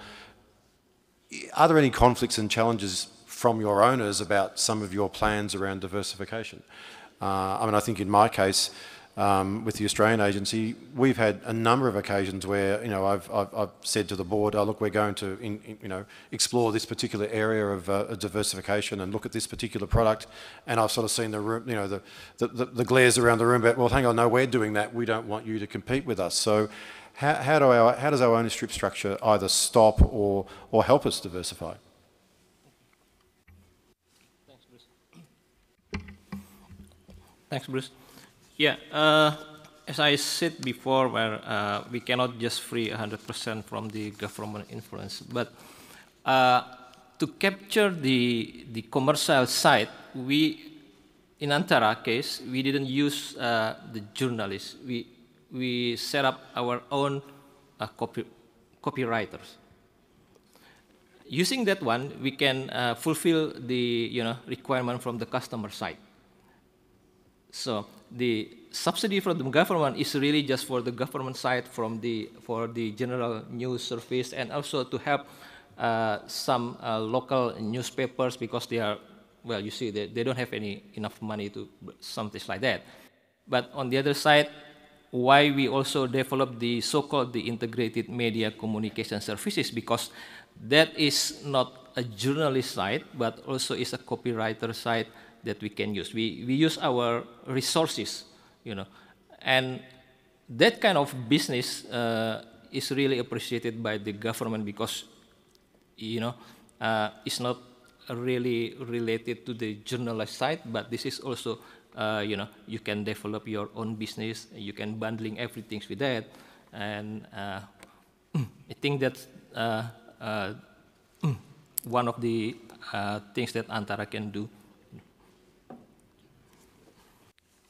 are there any conflicts and challenges from your owners about some of your plans around diversification? I mean, I think in my case, with the Australian agency, we've had a number of occasions where I've said to the board, "Oh, look, we're going to explore this particular area of diversification and look at this particular product," and I've sort of seen the room, the glares around the room about, "Well, hang on, no, we're doing that. We don't want you to compete with us." So, how does our ownership structure either stop or help us diversify? Thanks, Bruce. Yeah, as I said before, where we cannot just free 100% from the government influence, but to capture the commercial side, in Antara case, we didn't use the journalists. We set up our own copywriters. Using that one, we can fulfill the requirement from the customer side. So the subsidy from the government is really just for the government side, for the general news service, and also to help some local newspapers, because they are, well, you see, they don't have enough money to something like that. But on the other side, why we also develop the so-called the integrated media communication services, because that is not a journalist side, but also is a copywriter side that we can use. We use our resources, and that kind of business is really appreciated by the government, because it's not really related to the journalist side, but this is also you can develop your own business, you can bundling everything with that, and I think that's one of the things that Antara can do.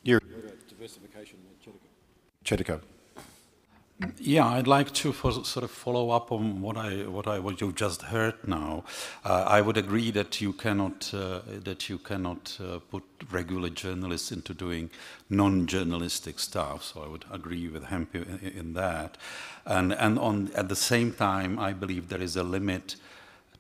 You're diversification, Chetico. Yeah, I'd like to sort of follow up on what you just heard now. I would agree that you cannot put regular journalists into doing non-journalistic stuff. So I would agree with Hempe in that. And at the same time, I believe there is a limit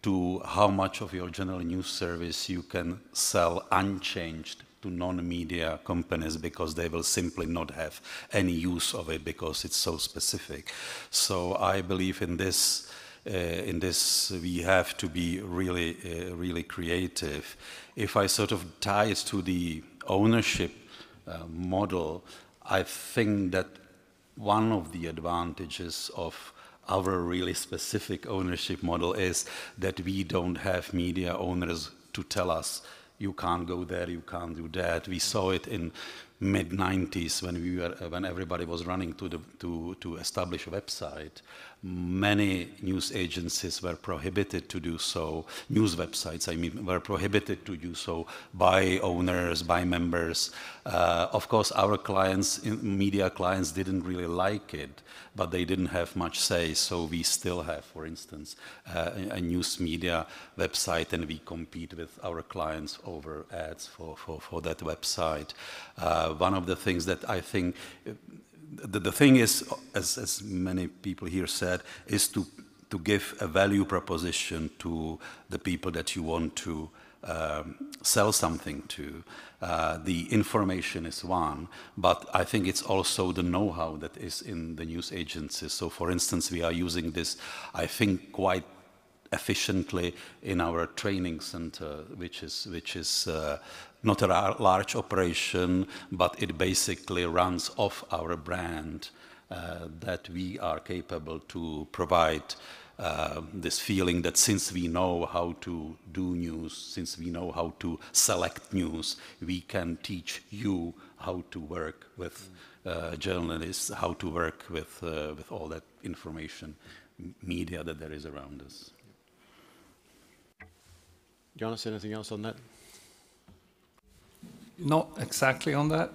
to how much of your general news service you can sell unchanged to non-media companies, because they will simply not have any use of it because it's so specific. So I believe in this we have to be really creative. If I sort of tie it to the ownership model, I think that one of the advantages of our really specific ownership model is that we don't have media owners to tell us, you can't go there, you can't do that. We saw it in mid-90s when everybody was running to establish a website, many news agencies were prohibited to do so. News websites, I mean, were prohibited to do so by owners, by members. Of course, our clients, media clients, didn't really like it, but they didn't have much say. So we still have, for instance, a news media website, and we compete with our clients over ads for that website. One of the things that I think, the thing is, as many people here said, is to give a value proposition to the people that you want to sell something to. The information is one, but I think it's also the know-how that is in the news agencies. So for instance, we are using this, I think, quite efficiently in our training center, which is not a large operation, but it basically runs off our brand, that we are capable to provide this feeling that since we know how to do news, since we know how to select news, we can teach you how to work with journalists, how to work with all that information, media that there is around us. Jonas, anything else on that? Not exactly on that,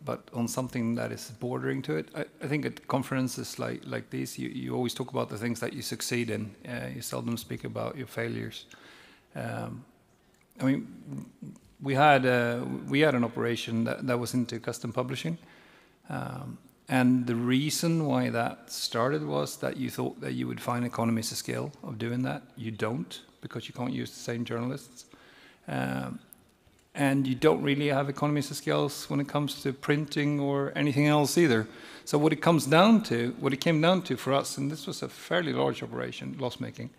but on something that is bordering to it. I think at conferences like these, you always talk about the things that you succeed in. You seldom speak about your failures. I mean, we had an operation that was into custom publishing, and the reason why that started was that you thought that you would find economies of scale of doing that. You don't, because you can't use the same journalists. And you don't really have economies of scale when it comes to printing or anything else either. So what it came down to for us, and this was a fairly large operation, loss-making,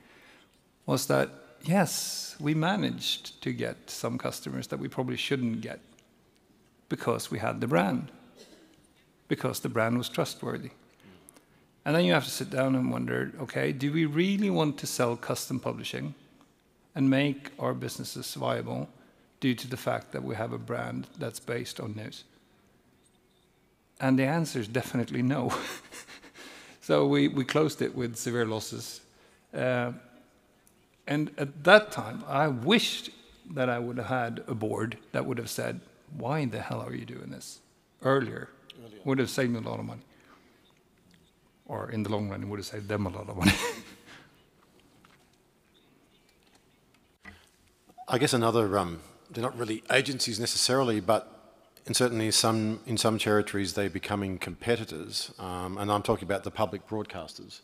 was that, yes, we managed to get some customers that we probably shouldn't get because we had the brand, because the brand was trustworthy. And then you have to sit down and wonder, okay, do we really want to sell custom publishing and make our businesses viable due to the fact that we have a brand that's based on news? And the answer is definitely no. So we closed it with severe losses. And at that time, I wished that I would have had a board that would have said, why the hell are you doing this? Earlier. Would have saved me a lot of money. Or in the long run, it would have saved them a lot of money. I guess another, they're not really agencies necessarily, but certainly in some territories they're becoming competitors, and I'm talking about the public broadcasters.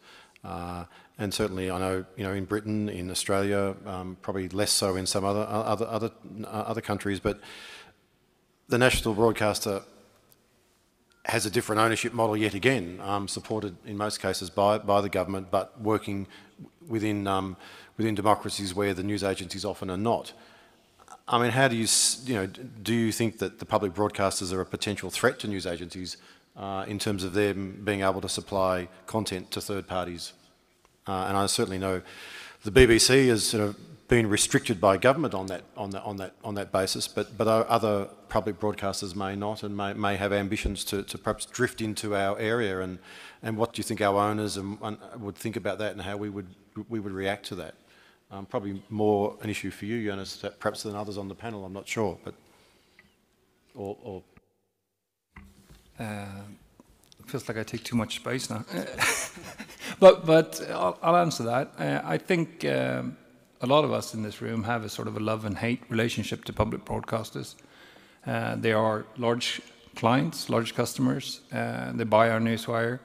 And certainly I know, in Britain, in Australia, probably less so in some other countries, but the national broadcaster has a different ownership model yet again, supported in most cases by the government, but working within democracies where the news agencies often are not. I mean, how do you think that the public broadcasters are a potential threat to news agencies in terms of them being able to supply content to third parties? And I certainly know the BBC has sort of been restricted by government on that basis, but other public broadcasters may not, and may have ambitions to perhaps drift into our area. And what do you think our owners would think about that, and how we would react to that? Probably more an issue for you, Jonas, perhaps than others on the panel. I'm not sure, but it feels like I take too much space now. but I'll answer that. I think a lot of us in this room have a sort of a love and hate relationship to public broadcasters. They are large clients, large customers. They buy our newswire.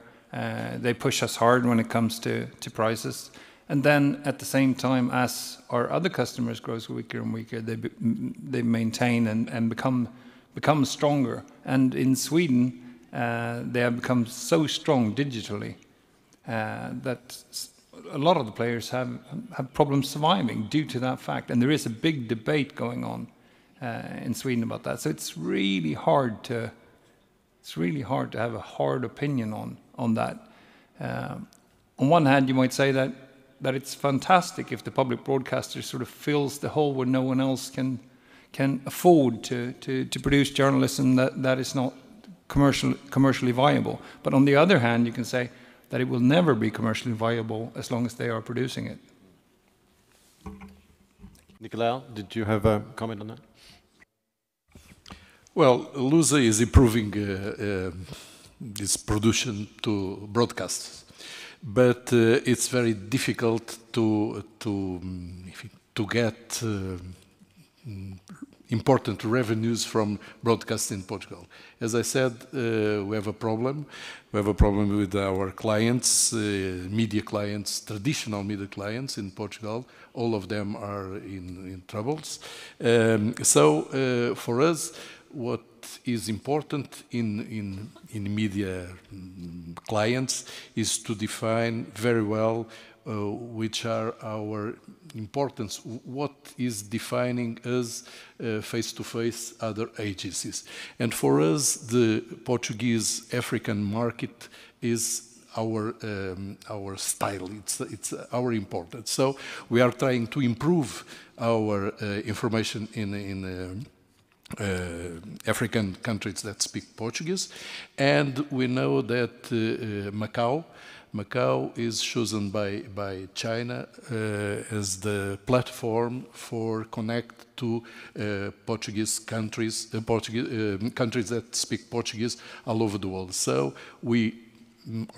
They push us hard when it comes to prices. And then at the same time, as our other customers grows weaker and weaker, they maintain and become stronger. And in Sweden, they have become so strong digitally that a lot of the players have problems surviving due to that fact. And there is a big debate going on in Sweden about that. So it's really hard to have a hard opinion on that. On one hand, you might say that it's fantastic if the public broadcaster sort of fills the hole where no one else can can afford to produce journalism that is not commercially viable. But on the other hand, you can say that it will never be commercially viable as long as they are producing it. Nicolau, did you have a comment on that? Well, LUSA is improving its production to broadcasts, but it's very difficult to get important revenues from broadcast in Portugal. As I said, we have a problem. We have a problem with our clients, media clients, traditional media clients in Portugal. All of them are in troubles. So for us, what is important in media clients is to define very well which are our importance, what is defining us face-to-face other agencies. And for us, the Portuguese African market is our style, it's our importance. So we are trying to improve our information in African countries that speak Portuguese, and we know that Macau is chosen by China as the platform for connect to Portuguese countries, countries that speak Portuguese all over the world. So we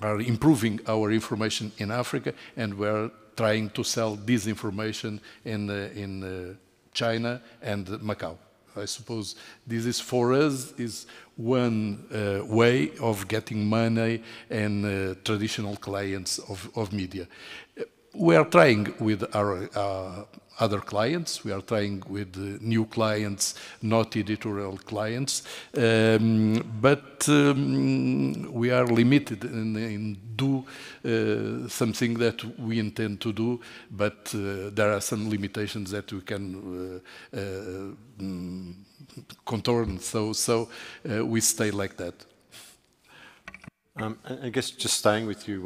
are improving our information in Africa, and we are trying to sell this information in China and Macau. I suppose this is, for us, is one way of getting money and traditional clients of media. We are trying with our other clients, we are trying with new clients, not editorial clients, but we are limited in do something that we intend to do, but there are some limitations that we can contorn, so we stay like that. I guess just staying with you,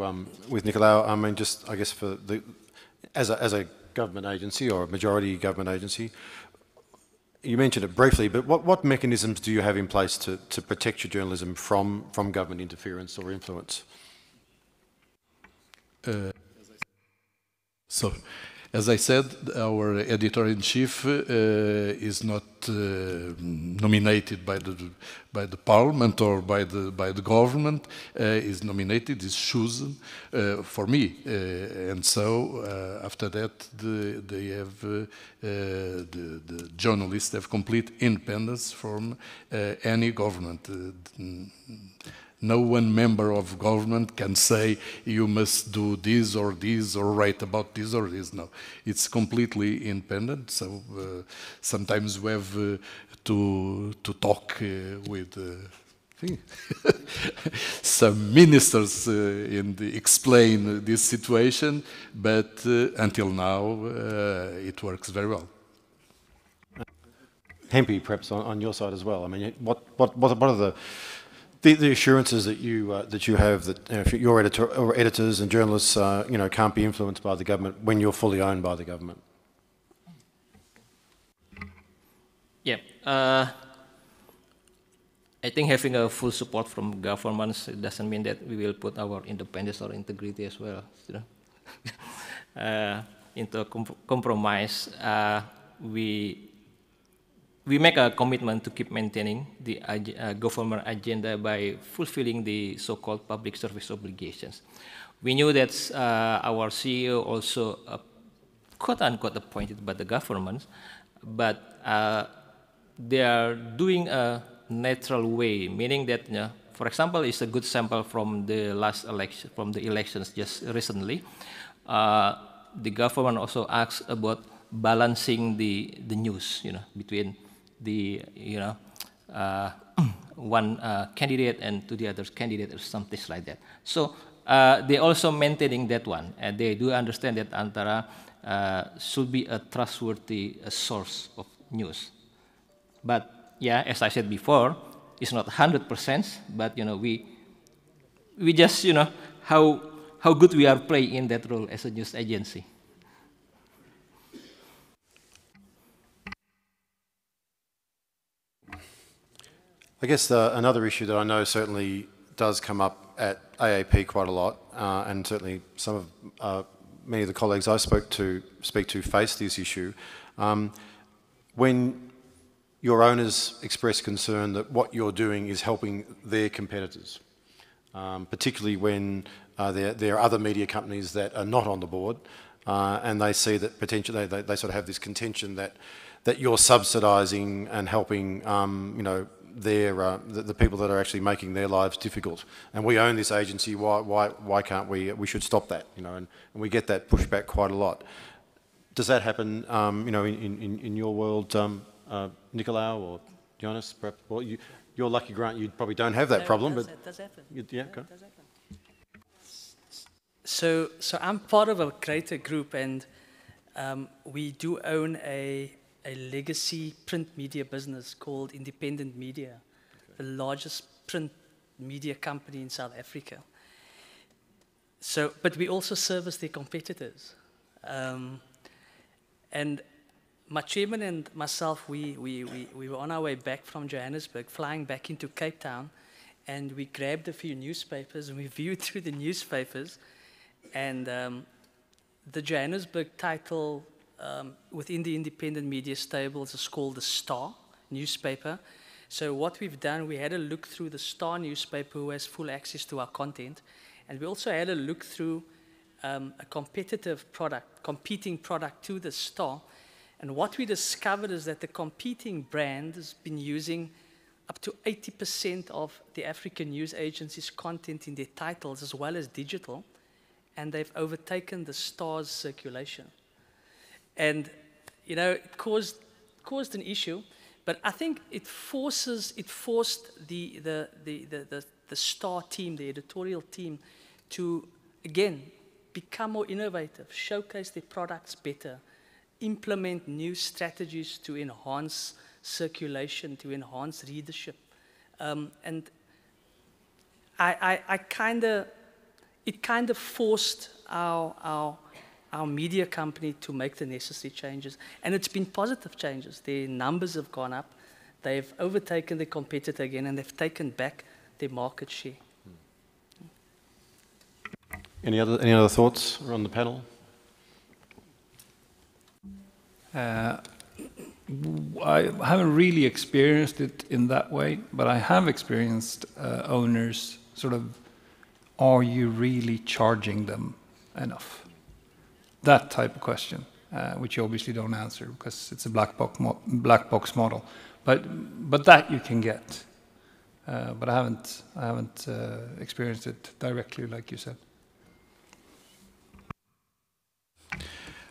with Nicolau, I mean, just I guess for the as a government agency or a majority government agency, you mentioned it briefly, but what mechanisms do you have in place to protect your journalism from government interference or influence? So, as I said, our editor-in-chief is not nominated by the parliament or by the government. Is nominated, is chosen for me, and so after that, the journalists have complete independence from any government. No one member of government can say you must do this or write about this or this. No, it's completely independent. So sometimes we have to talk with some ministers and explain this situation, but until now it works very well. Hempy, perhaps on your side as well. I mean, what are the assurances that you have that if your editors and journalists can't be influenced by the government when you're fully owned by the government? Yeah, I think having a full support from governments, it doesn't mean that we will put our independence or integrity as well, into compromise. We make a commitment to keep maintaining the government agenda by fulfilling the so-called public service obligations. We knew that our CEO also quote-unquote appointed by the government, but they are doing a natural way, meaning that, for example, it's a good sample from the last election, from the elections just recently. The government also asks about balancing the news, between the one candidate and to the other candidate or something like that. So they also maintaining that one, and they do understand that Antara should be a trustworthy source of news. But yeah, as I said before, it's not 100%, but we just how good we are playing in that role as a news agency. I guess another issue that I know certainly does come up at AAP quite a lot, and certainly some of many of the colleagues I speak to face this issue. When your owners express concern that what you're doing is helping their competitors, particularly when there are other media companies that are not on the board, and they see that potentially they sort of have this contention that you're subsidising and helping, you know, the people that are actually making their lives difficult. And we own this agency. Why can't we? We should stop that. You know, and we get that pushback quite a lot. Does that happen? You know, in your world, Nicolau or Jonas? Perhaps. Well, you're lucky, Grant. You probably don't have that problem, but it does happen. Yeah, okay. It does happen. So I'm part of a greater group, and we do own a legacy print media business called Independent Media, the largest print media company in South Africa. So, but we also service their competitors. And my chairman and myself, we were on our way back from Johannesburg, flying back into Cape Town, and we grabbed a few newspapers and we viewed through the newspapers, and the Johannesburg title within the independent media stables is called the Star newspaper. So what we've done, we had a look through the Star newspaper, who has full access to our content, and we also had a look through a competing product to the Star. And what we discovered is that the competing brand has been using up to 80% of the African news agency's content in their titles, as well as digital, and they've overtaken the Star's circulation. And, you know, it caused an issue, but I think it forced the Star team, the editorial team, to, again, become more innovative, showcase their products better, implement new strategies to enhance circulation, to enhance readership. And it kind of forced our media company to make the necessary changes. And it's been positive changes. Their numbers have gone up. They've overtaken their competitor again, and they've taken back their market share. Any other thoughts on the panel? I haven't really experienced it in that way, but I have experienced owners sort of, are you really charging them enough? That type of question, which you obviously don't answer because it's a black box model. But that you can get. But I haven't experienced it directly, like you said.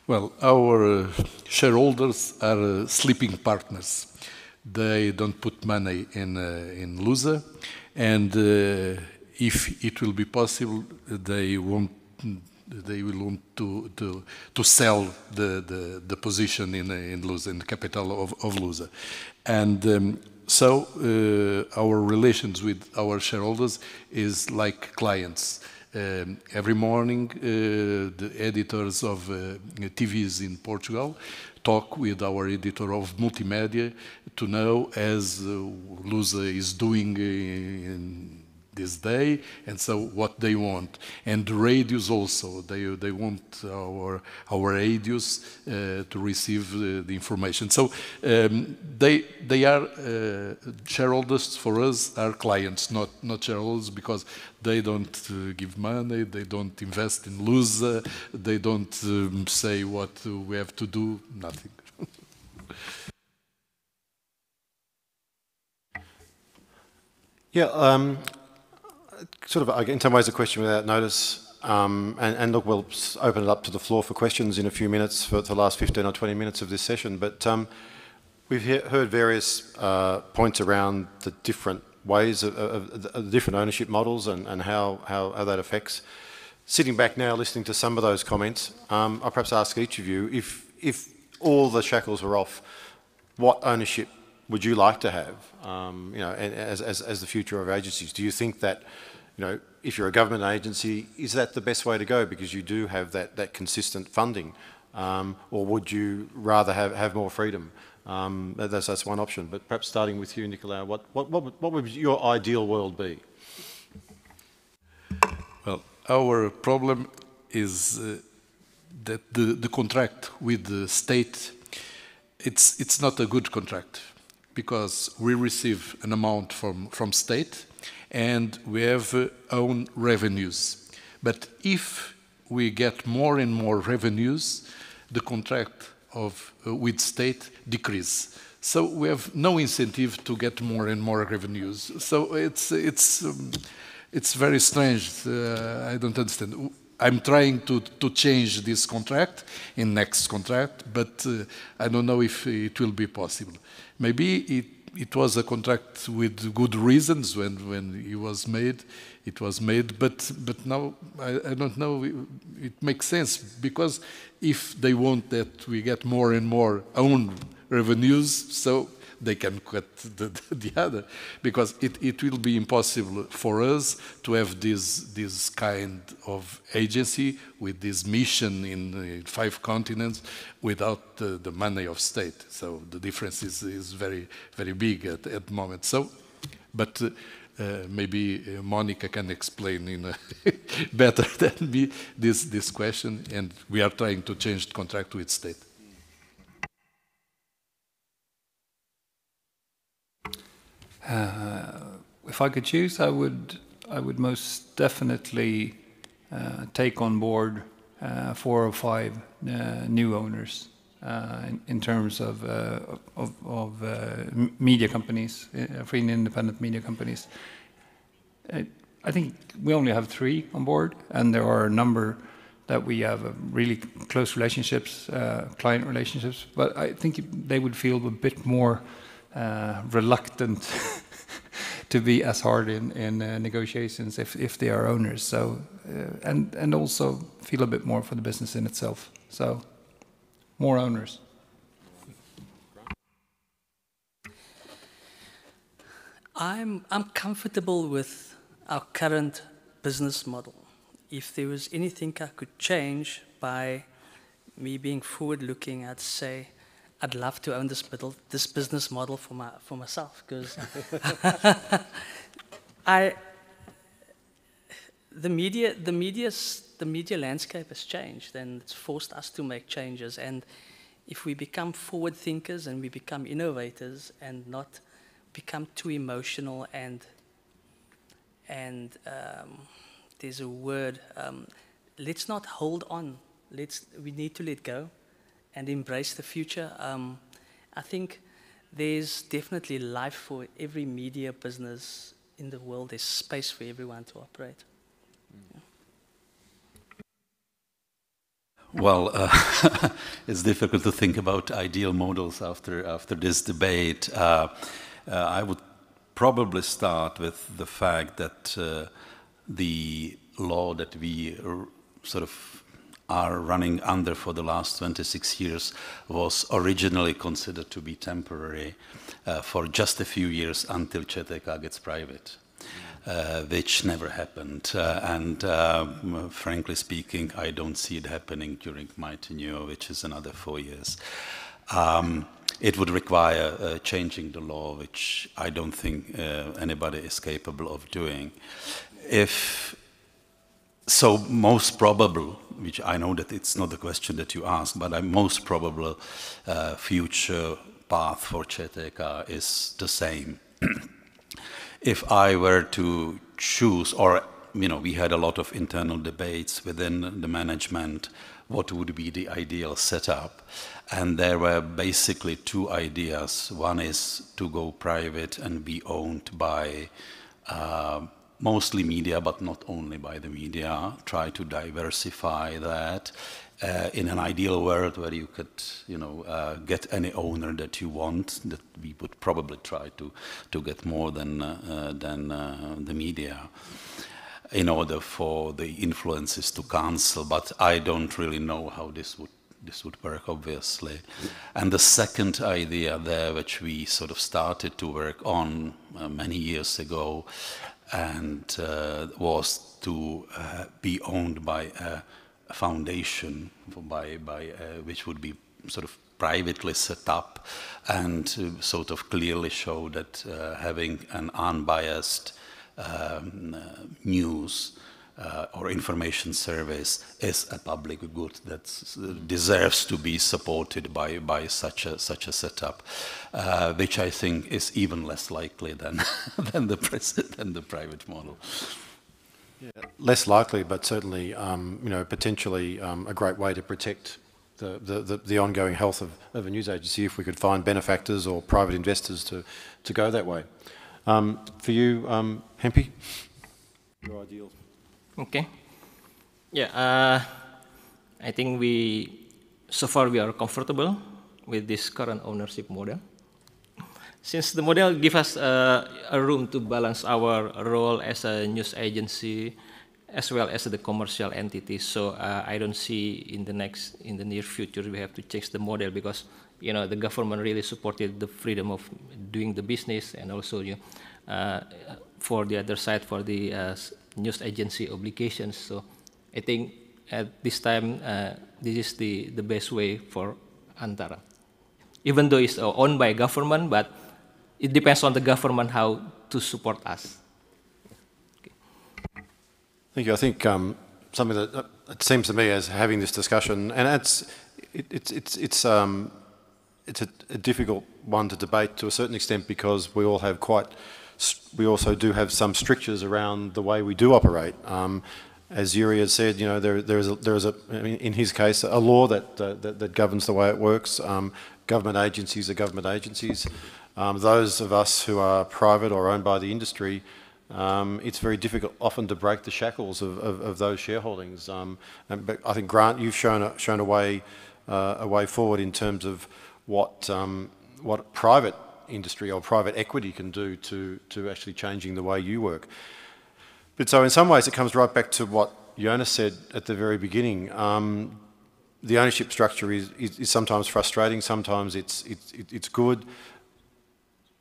Well, our shareholders are sleeping partners. They don't put money in LUSA, and if it will be possible, they will want to sell the position in LUSA, in the capital of LUSA. And so our relations with our shareholders is like clients. Every morning, the editors of TVs in Portugal talk with our editor of multimedia to know as LUSA is doing in this day, and so what they want. And the radios also, they want our radios to receive the information. So they are shareholders for us are clients, not shareholders, because they don't give money, they don't invest in LUSA, they don't say what we have to do, nothing. Yeah, sort of, in some ways, a question without notice. And look, we'll open it up to the floor for questions in a few minutes for the last 15 or 20 minutes of this session. But we've heard various points around the different ways of different ownership models and how that affects. Sitting back now, listening to some of those comments, I'll perhaps ask each of you, if all the shackles were off, what ownership would you like to have, you know, as the future of agencies? Do you think that, you know, if you're a government agency, is that the best way to go because you do have that consistent funding, or would you rather have more freedom? That's one option. But perhaps starting with you, Nicolau, what would your ideal world be? Well, our problem is that the contract with the state, it's not a good contract, because we receive an amount from state and we have own revenues. But if we get more and more revenues, the contract with state decrease. So we have no incentive to get more and more revenues. So it's very strange. I don't understand. I'm trying to change this contract in next contract, but I don't know if it will be possible. Maybe it was a contract with good reasons when it was made, but now I don't know. It makes sense, because if they want that we get more and more own revenues, so they can cut the other, because it will be impossible for us to have this kind of agency with this mission in 5 continents without the money of state. So the difference is very, very big at the moment. So, but maybe Monica can explain better than me this question, and we are trying to change the contract with state. If I could choose, I would most definitely take on board 4 or 5 new owners in terms of media companies, free and independent media companies. I think we only have 3 on board, and there are a number that we have really close relationships, client relationships. But I think they would feel a bit more reluctant to be as hard in negotiations if they are owners. So and also feel a bit more for the business in itself. So more owners. I'm comfortable with our current business model. If there was anything I could change by me being forward-looking, I'd say I'd love to own this business model for myself, because the media landscape has changed, and it's forced us to make changes. And if we become forward thinkers and we become innovators and not become too emotional and there's a word, let's not hold on. We need to let go and embrace the future. I think there's definitely life for every media business in the world. There's space for everyone to operate. Yeah. Well, it's difficult to think about ideal models after this debate. I would probably start with the fact that the law that we sort of are running under for the last 26 years was originally considered to be temporary for just a few years until CZK gets private, which never happened. Frankly speaking, I don't see it happening during my tenure, which is another 4 years. It would require changing the law, which I don't think anybody is capable of doing. So most probable, which I know that it's not the question that you ask, but a most probable future path for CZK is the same. If I were to choose, or we had a lot of internal debates within the management, what would be the ideal setup? And there were basically 2 ideas. One is to go private and be owned by mostly media, but not only by the media, try to diversify that in an ideal world where you could, get any owner that you want, that we would probably try to get more than the media, in order for the influences to cancel. But I don't really know how this would work, obviously. And the second idea there, which we sort of started to work on many years ago, and was to be owned by a foundation, which would be sort of privately set up and sort of clearly show that having an unbiased news or information service is a public good that deserves to be supported by such a setup, which I think is even less likely than than the private model. Yeah, less likely, but certainly, potentially a great way to protect the ongoing health of a news agency if we could find benefactors or private investors to go that way. For you, Hempi, your ideal. Okay. Yeah, I think so far we are comfortable with this current ownership model. Since the model gives us a room to balance our role as a news agency as well as the commercial entity, so I don't see in the near future we have to change the model, because the government really supported the freedom of doing the business, and also for the other side, for the news agency obligations. So I think at this time this is the best way for Antara, even though it's owned by government, but it depends on the government how to support us. Okay. Thank you. I think something that it seems to me as having this discussion, and it's a difficult one to debate to a certain extent, because we also do have some strictures around the way we do operate. As Yuri has said, there is in his case a law that governs the way it works. Government agencies are government agencies. Those of us who are private or owned by the industry, it's very difficult often to break the shackles of those shareholdings. But I think, Grant, you've shown a way forward in terms of what private industry or private equity can do to actually changing the way you work. But so in some ways it comes right back to what Jonas said at the very beginning. The ownership structure is sometimes frustrating, sometimes it's good,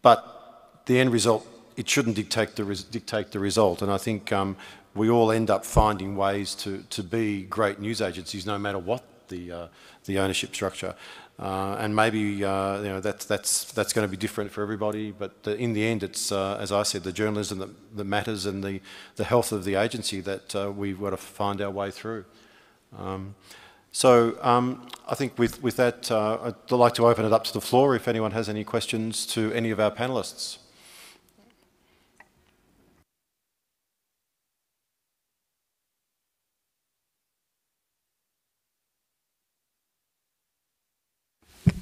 but the end result, it shouldn't dictate the result. And I think we all end up finding ways to be great news agencies, no matter what the ownership structure. And maybe that's going to be different for everybody. But in the end, it's as I said, the journalism that matters, and the health of the agency that we've got to find our way through. So I think with that, I'd like to open it up to the floor if anyone has any questions to any of our panellists.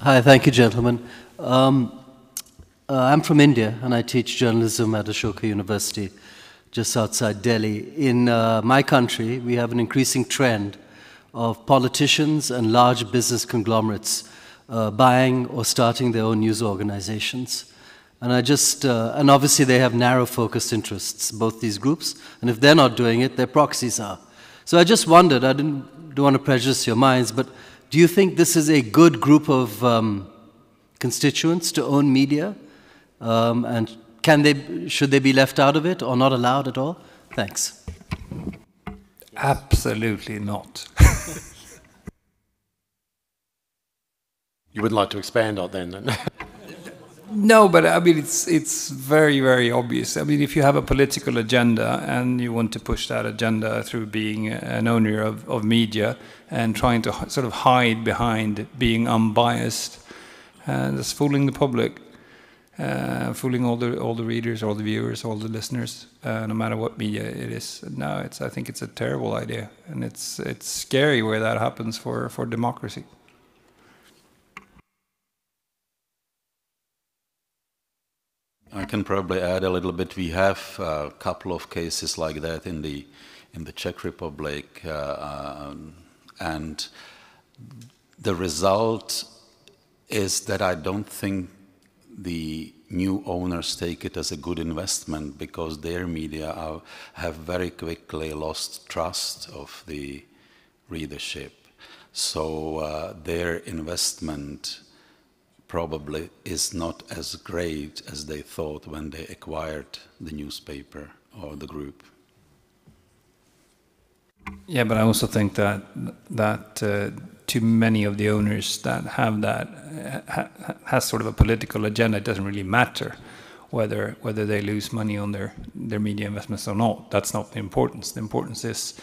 Hi, thank you, gentlemen. I'm from India, and I teach journalism at Ashoka University, just outside Delhi. In my country, we have an increasing trend of politicians and large business conglomerates buying or starting their own news organizations. And and obviously they have narrow focused interests, both these groups, and if they're not doing it, their proxies are. So I just wondered, I don't want to prejudice your minds, but do you think this is a good group of constituents to own media? And should they be left out of it or not allowed at all? Thanks. Absolutely not. You wouldn't like to expand on that then? No, but I mean, it's very, very obvious. I mean, if you have a political agenda and you want to push that agenda through being an owner of media and trying to sort of hide behind being unbiased, that's fooling the public, fooling all the readers, all the viewers, all the listeners, no matter what media it is. No, I think it's a terrible idea, and it's scary where that happens for democracy. I can probably add a little bit. We have a couple of cases like that in the Czech Republic, and the result is that I don't think the new owners take it as a good investment, because their media have very quickly lost trust of the readership. So their investment probably is not as great as they thought when they acquired the newspaper or the group. Yeah, but I also think that to many of the owners that have that has sort of a political agenda. It doesn't really matter whether they lose money on their media investments or not. That's not the importance. The importance is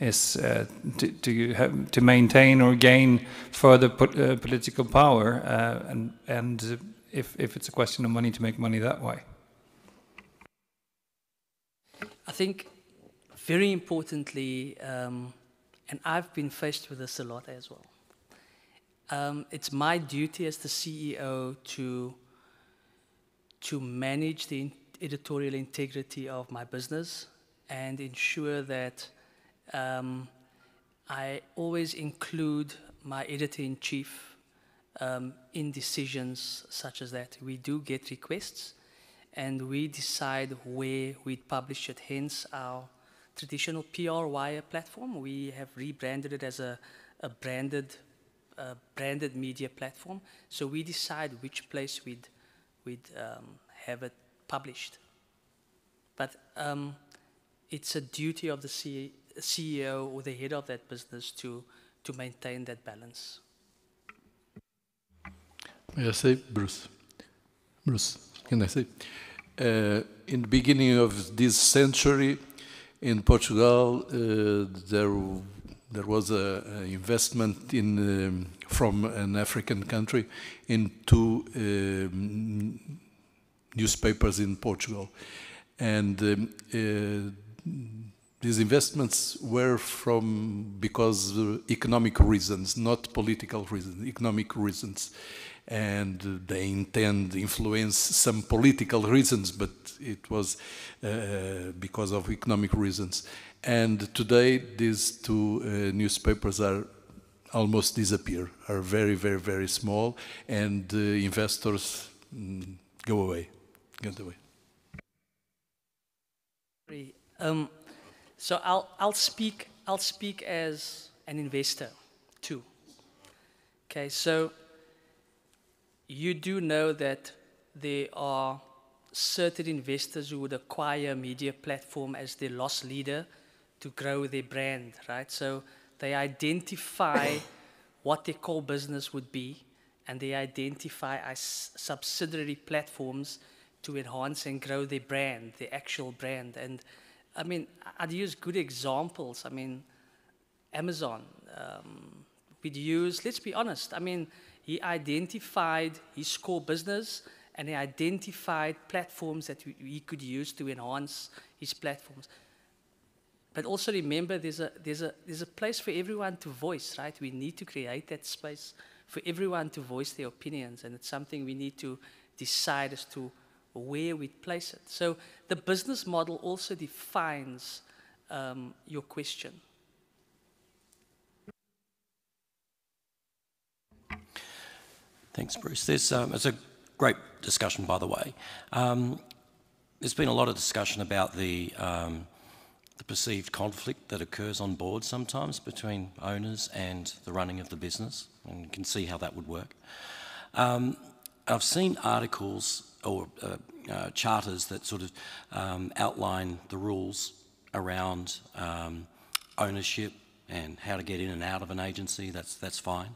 to maintain or gain further political power, and if it's a question of money, to make money that way. I think very importantly, and I've been faced with this a lot as well, it's my duty as the CEO to manage the editorial integrity of my business and ensure that I always include my editor-in-chief in decisions such as that. We do get requests, and we decide where we publish it, hence our traditional PR wire platform. We have rebranded it as a branded media platform. So we decide which place we'd have it published. But it's a duty of the CEO or the head of that business to maintain that balance. May I say, Bruce? Bruce, can I say? In the beginning of this century, in Portugal, there was an investment from an African country into newspapers in Portugal, and these investments were because of economic reasons, not political reasons, economic reasons. And they intend to influence some political reasons, but it was because of economic reasons. And today, these two newspapers are almost disappear, are very, very, very small, and investors go away, get away. So I'll speak as an investor too. Okay, so you do know that there are certain investors who would acquire a media platform as their loss leader to grow their brand, right? So they identify what their core business would be, and they identify as subsidiary platforms to enhance and grow their brand, their actual brand. And I mean, I'd use good examples. I mean, Amazon, we'd use, let's be honest, I mean, he identified his core business, and he identified platforms that he could use to enhance his platforms. But also remember, there's a place for everyone to voice, right? We need to create that space for everyone to voice their opinions, and it's something we need to decide as to where we place it. So the business model also defines your question. Thanks, Bruce. It's a great discussion, by the way. There's been a lot of discussion about the perceived conflict that occurs on board sometimes between owners and the running of the business, and you can see how that would work. I've seen articles or charters that sort of outline the rules around ownership and how to get in and out of an agency. That's fine.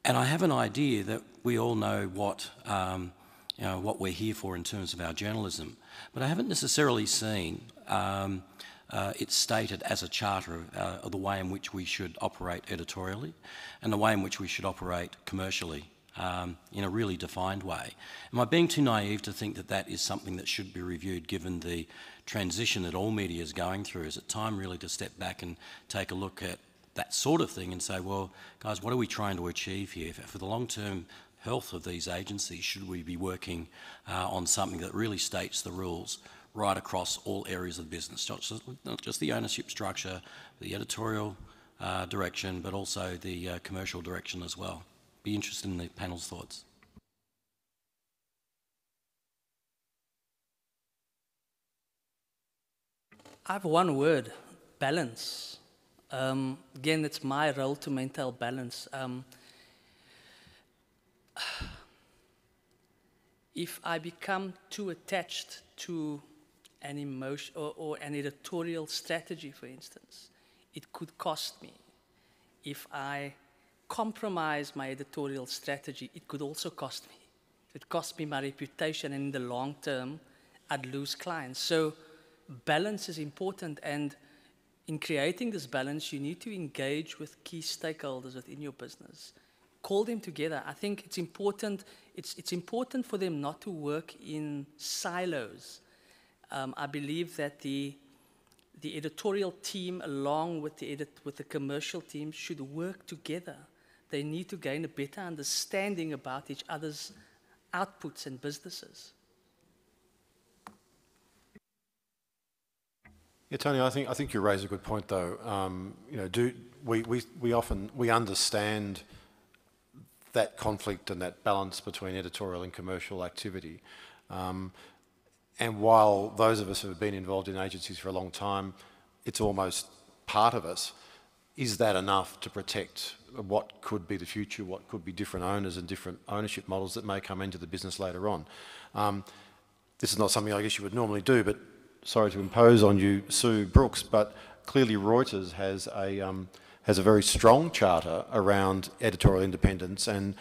And I have an idea that we all know what we're here for in terms of our journalism, but I haven't necessarily seen it stated as a charter of the way in which we should operate editorially and the way in which we should operate commercially in a really defined way. Am I being too naive to think that that is something that should be reviewed given the transition that all media is going through? Is it time really to step back and take a look at that sort of thing and say, well, guys, what are we trying to achieve here? For the long-term health of these agencies, should we be working on something that really states the rules right across all areas of business, not just the ownership structure, the editorial direction, but also the commercial direction as well? Be interested in the panel's thoughts. I have one word: balance. Again, it's my role to maintain balance. If I become too attached to an emotion or an editorial strategy, for instance, it could cost me. If I compromise my editorial strategy, it could also cost me. It cost me my reputation, and in the long term, I'd lose clients. So balance is important, and in creating this balance, you need to engage with key stakeholders within your business. Call them together. I think it's important. It's important for them not to work in silos. I believe that the editorial team, along with the commercial team, should work together. They need to gain a better understanding about each other's outputs and businesses. Yeah, Tony, I think you raise a good point, though. You know, we understand that conflict and that balance between editorial and commercial activity. And while those of us who have been involved in agencies for a long time, it's almost part of us. Is that enough to protect what could be the future, what could be different owners and different ownership models that may come into the business later on? This is not something I guess you would normally do, but sorry to impose on you, Sue Brooks, but clearly Reuters has a very strong charter around editorial independence, and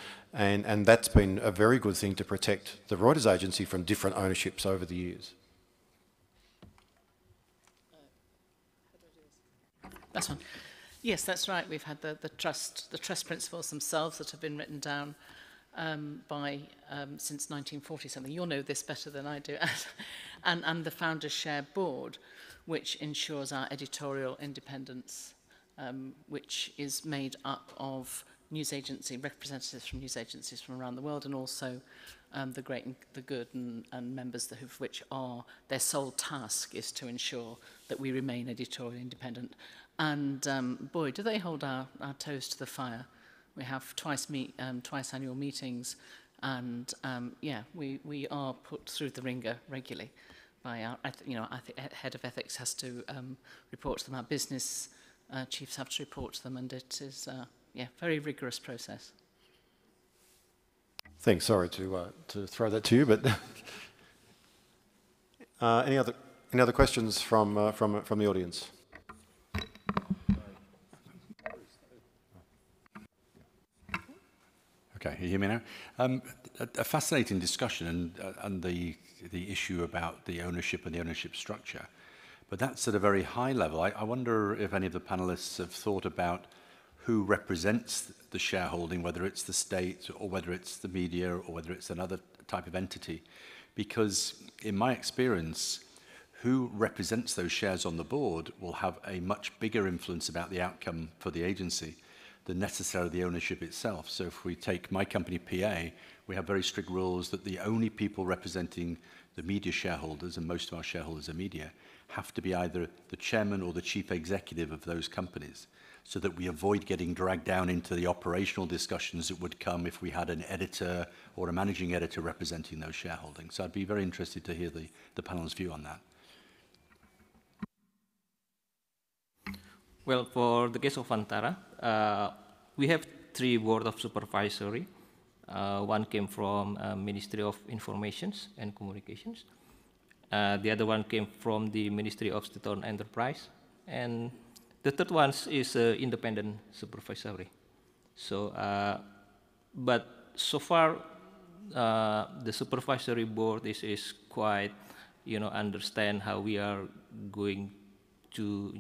that's been a very good thing to protect the Reuters agency from different ownerships over the years. That's one. Yes, that's right. We've had the trust principles themselves that have been written down since 1940 something. You'll know this better than I do. and the Founders Share Board, which ensures our editorial independence, which is made up of representatives from news agencies from around the world, and also the great and the good, and members of which their sole task is to ensure that we remain editorially independent. And boy, do they hold our toes to the fire. We have twice annual meetings, and yeah, we are put through the ringer regularly by our, our head of ethics has to report to them, our business chiefs have to report to them, and it is yeah, very rigorous process. Thanks. Sorry to throw that to you, but any other questions from the audience? Okay, you hear me now? A fascinating discussion and the issue about the ownership and the ownership structure. But that's at a very high level. I wonder if any of the panelists have thought about who represents the shareholding, whether it's the state or whether it's the media or whether it's another type of entity. Because in my experience, who represents those shares on the board will have a much bigger influence about the outcome for the agency than necessarily the ownership itself. So if we take my company, PA, we have very strict rules that the only people representing the media shareholders, and most of our shareholders are media, have to be either the chairman or the chief executive of those companies, so that we avoid getting dragged down into the operational discussions that would come if we had an editor or a managing editor representing those shareholdings. So I'd be very interested to hear the panel's view on that. Well, for the case of Antara, we have 3 board of supervisory. One came from Ministry of Informations and Communications. The other one came from the Ministry of State-owned Enterprise. And the third one is independent supervisory. So, but so far, the supervisory board is quite, understand how we are going to,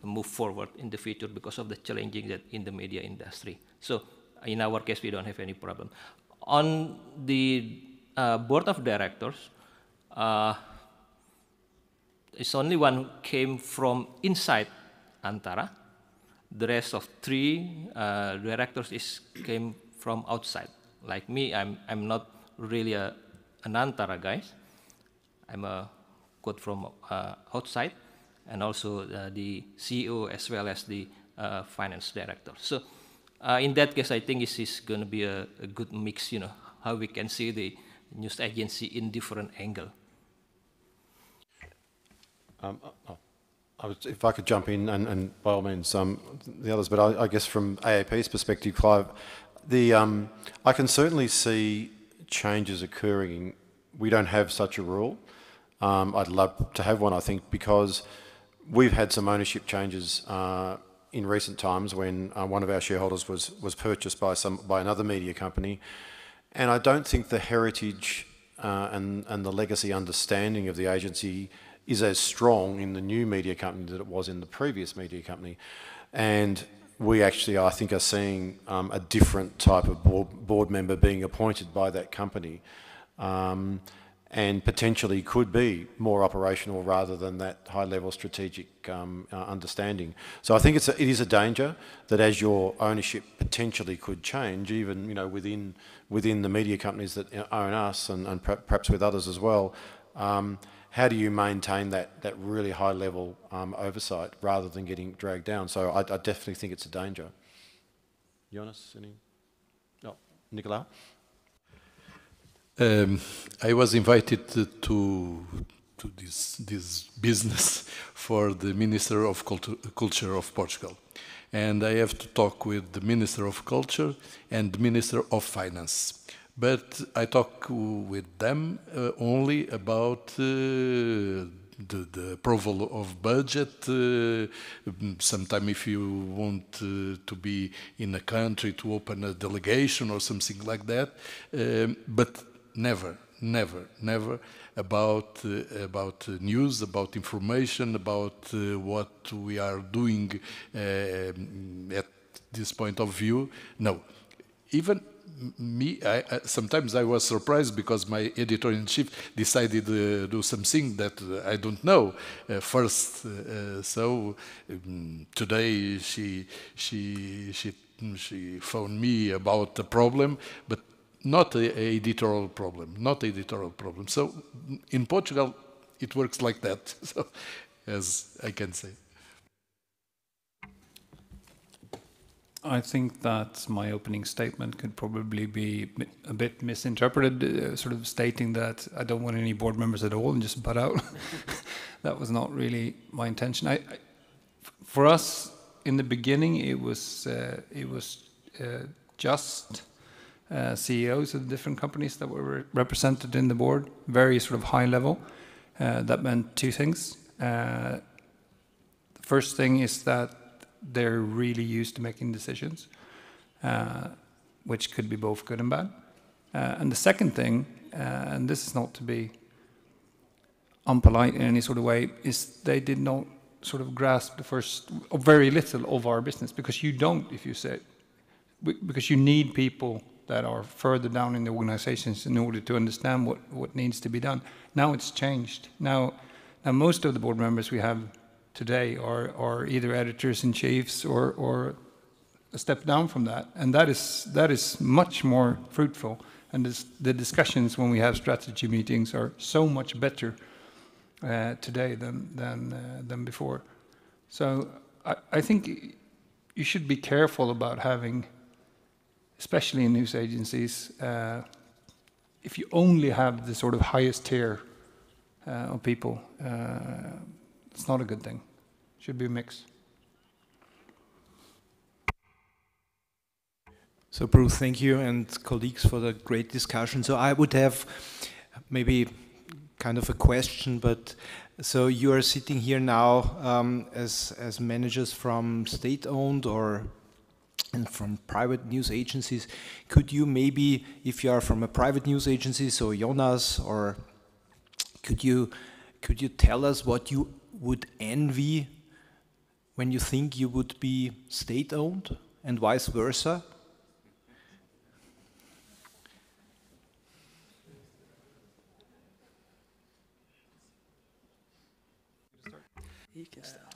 move forward in the future because of the challenges that in the media industry. So in our case, we don't have any problem. On the board of directors, it's only one came from inside Antara. The rest of 3 directors came from outside. Like me, I'm not really an Antara guy. I'm a quote from outside, and also the CEO as well as the finance director. So in that case, I think this is going to be a good mix, how we can see the news agency in different angle. If I could jump in, and by all means the others, but I guess from AAP's perspective, Clive, I can certainly see changes occurring. We don't have such a rule. I'd love to have one, I think, because we've had some ownership changes in recent times when one of our shareholders was purchased by another media company, and I don't think the heritage and the legacy understanding of the agency is as strong in the new media company that it was in the previous media company. And we actually, I think, are seeing a different type of board member being appointed by that company, and potentially could be more operational rather than that high-level strategic understanding. So I think it is a danger that as your ownership potentially could change, even within the media companies that own us and perhaps with others as well. How do you maintain that really high-level oversight rather than getting dragged down? So I definitely think it's a danger. Jonas, any? No, Nicolau? I was invited to this business for the Minister of Culture of Portugal. And I have to talk with the Minister of Culture and the Minister of Finance. But I talk with them only about the approval of budget. Sometime if you want to be in a country to open a delegation or something like that. But never about news, about information, about what we are doing at this point of view. No, even me, sometimes I was surprised because my editor-in-chief decided to do something that I don't know first. So today she phoned me about the problem, but not an editorial problem, not editorial problem. So in Portugal, it works like that, so, as I can say. I think that my opening statement could probably be a bit misinterpreted, sort of stating that I don't want any board members at all and just butt out. That was not really my intention. For us, in the beginning, it was just CEOs of the different companies that were represented in the board, very sort of high level. That meant two things. The first thing is that they're really used to making decisions, which could be both good and bad. And the second thing, and this is not to be unpolite in any sort of way, is they did not sort of grasp the first, or very little of our business, because you don't, if you say, because you need people that are further down in the organizations in order to understand what needs to be done. Now it's changed. Now most of the board members we have today are either editors-in-chiefs or a step down from that, and that is much more fruitful. And the discussions when we have strategy meetings are so much better today than before. So I think you should be careful about having, especially in news agencies, if you only have the sort of highest tier of people. It's not a good thing. It should be a mix. So Bruce, thank you, and colleagues, for the great discussion. So I would have maybe kind of a question, but so you are sitting here now as managers from state-owned and from private news agencies. Could you maybe, if you are from a private news agency, so Jonas, or could you tell us what you would envy when you think you would be state-owned, and vice versa? You can start.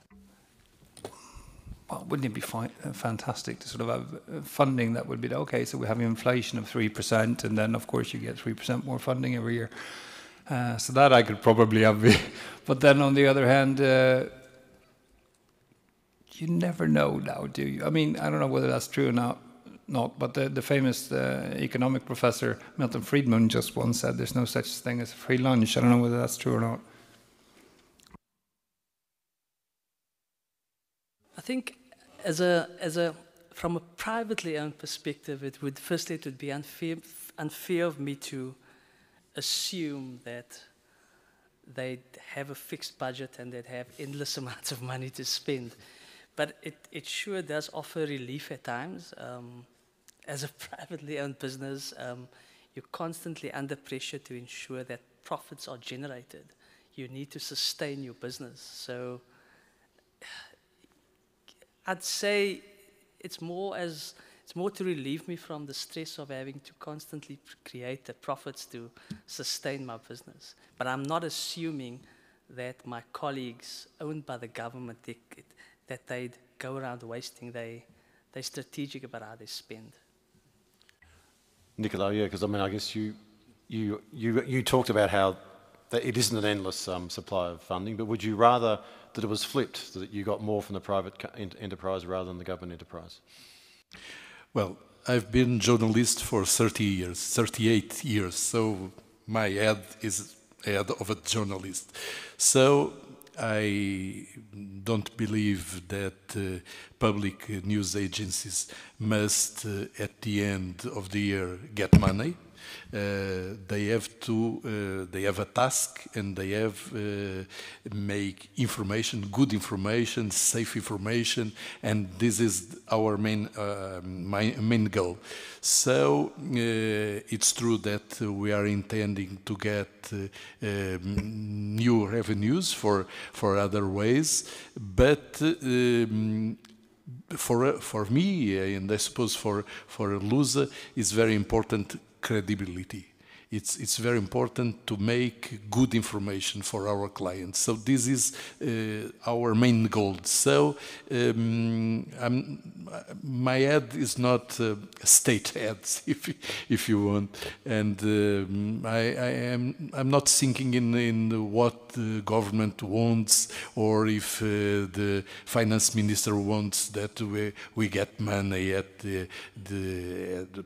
Well, wouldn't it be fantastic to sort of have funding that would be, okay, so we have inflation of 3%, and then of course you get 3% more funding every year. So that I could probably have. But then on the other hand, you never know now, do you? I mean, I don't know whether that's true or not, but the famous economic professor Milton Friedman just once said there's no such thing as a free lunch. I don't know whether that's true or not. I think from a privately owned perspective, it would be unfair of me to assume that they'd have a fixed budget and they'd have endless amounts of money to spend. but it sure does offer relief at times. As a privately owned business, you're constantly under pressure to ensure that profits are generated. You need to sustain your business. So I'd say it's more to relieve me from the stress of having to constantly create the profits to sustain my business. But I'm not assuming that my colleagues owned by the government, that they'd go around wasting. They're strategic about how they spend. Nicola, yeah, because I mean, I guess you talked about how that it isn't an endless supply of funding, but would you rather that it was flipped, that you got more from the private enterprise rather than the government enterprise? Well, I've been journalist for 38 years, so my head is head of a journalist. So I don't believe that public news agencies must, at the end of the year, get money. They have a task, and they have make information, good information, safe information, and this is our main goal. So it's true that we are intending to get new revenues for other ways, but for me, and I suppose for LUSA, it's very important credibility. It's very important to make good information for our clients. So this is our main goal. So my head is not a state head, if you want, and I'm not thinking in what the government wants, or if the finance minister wants that we get money at the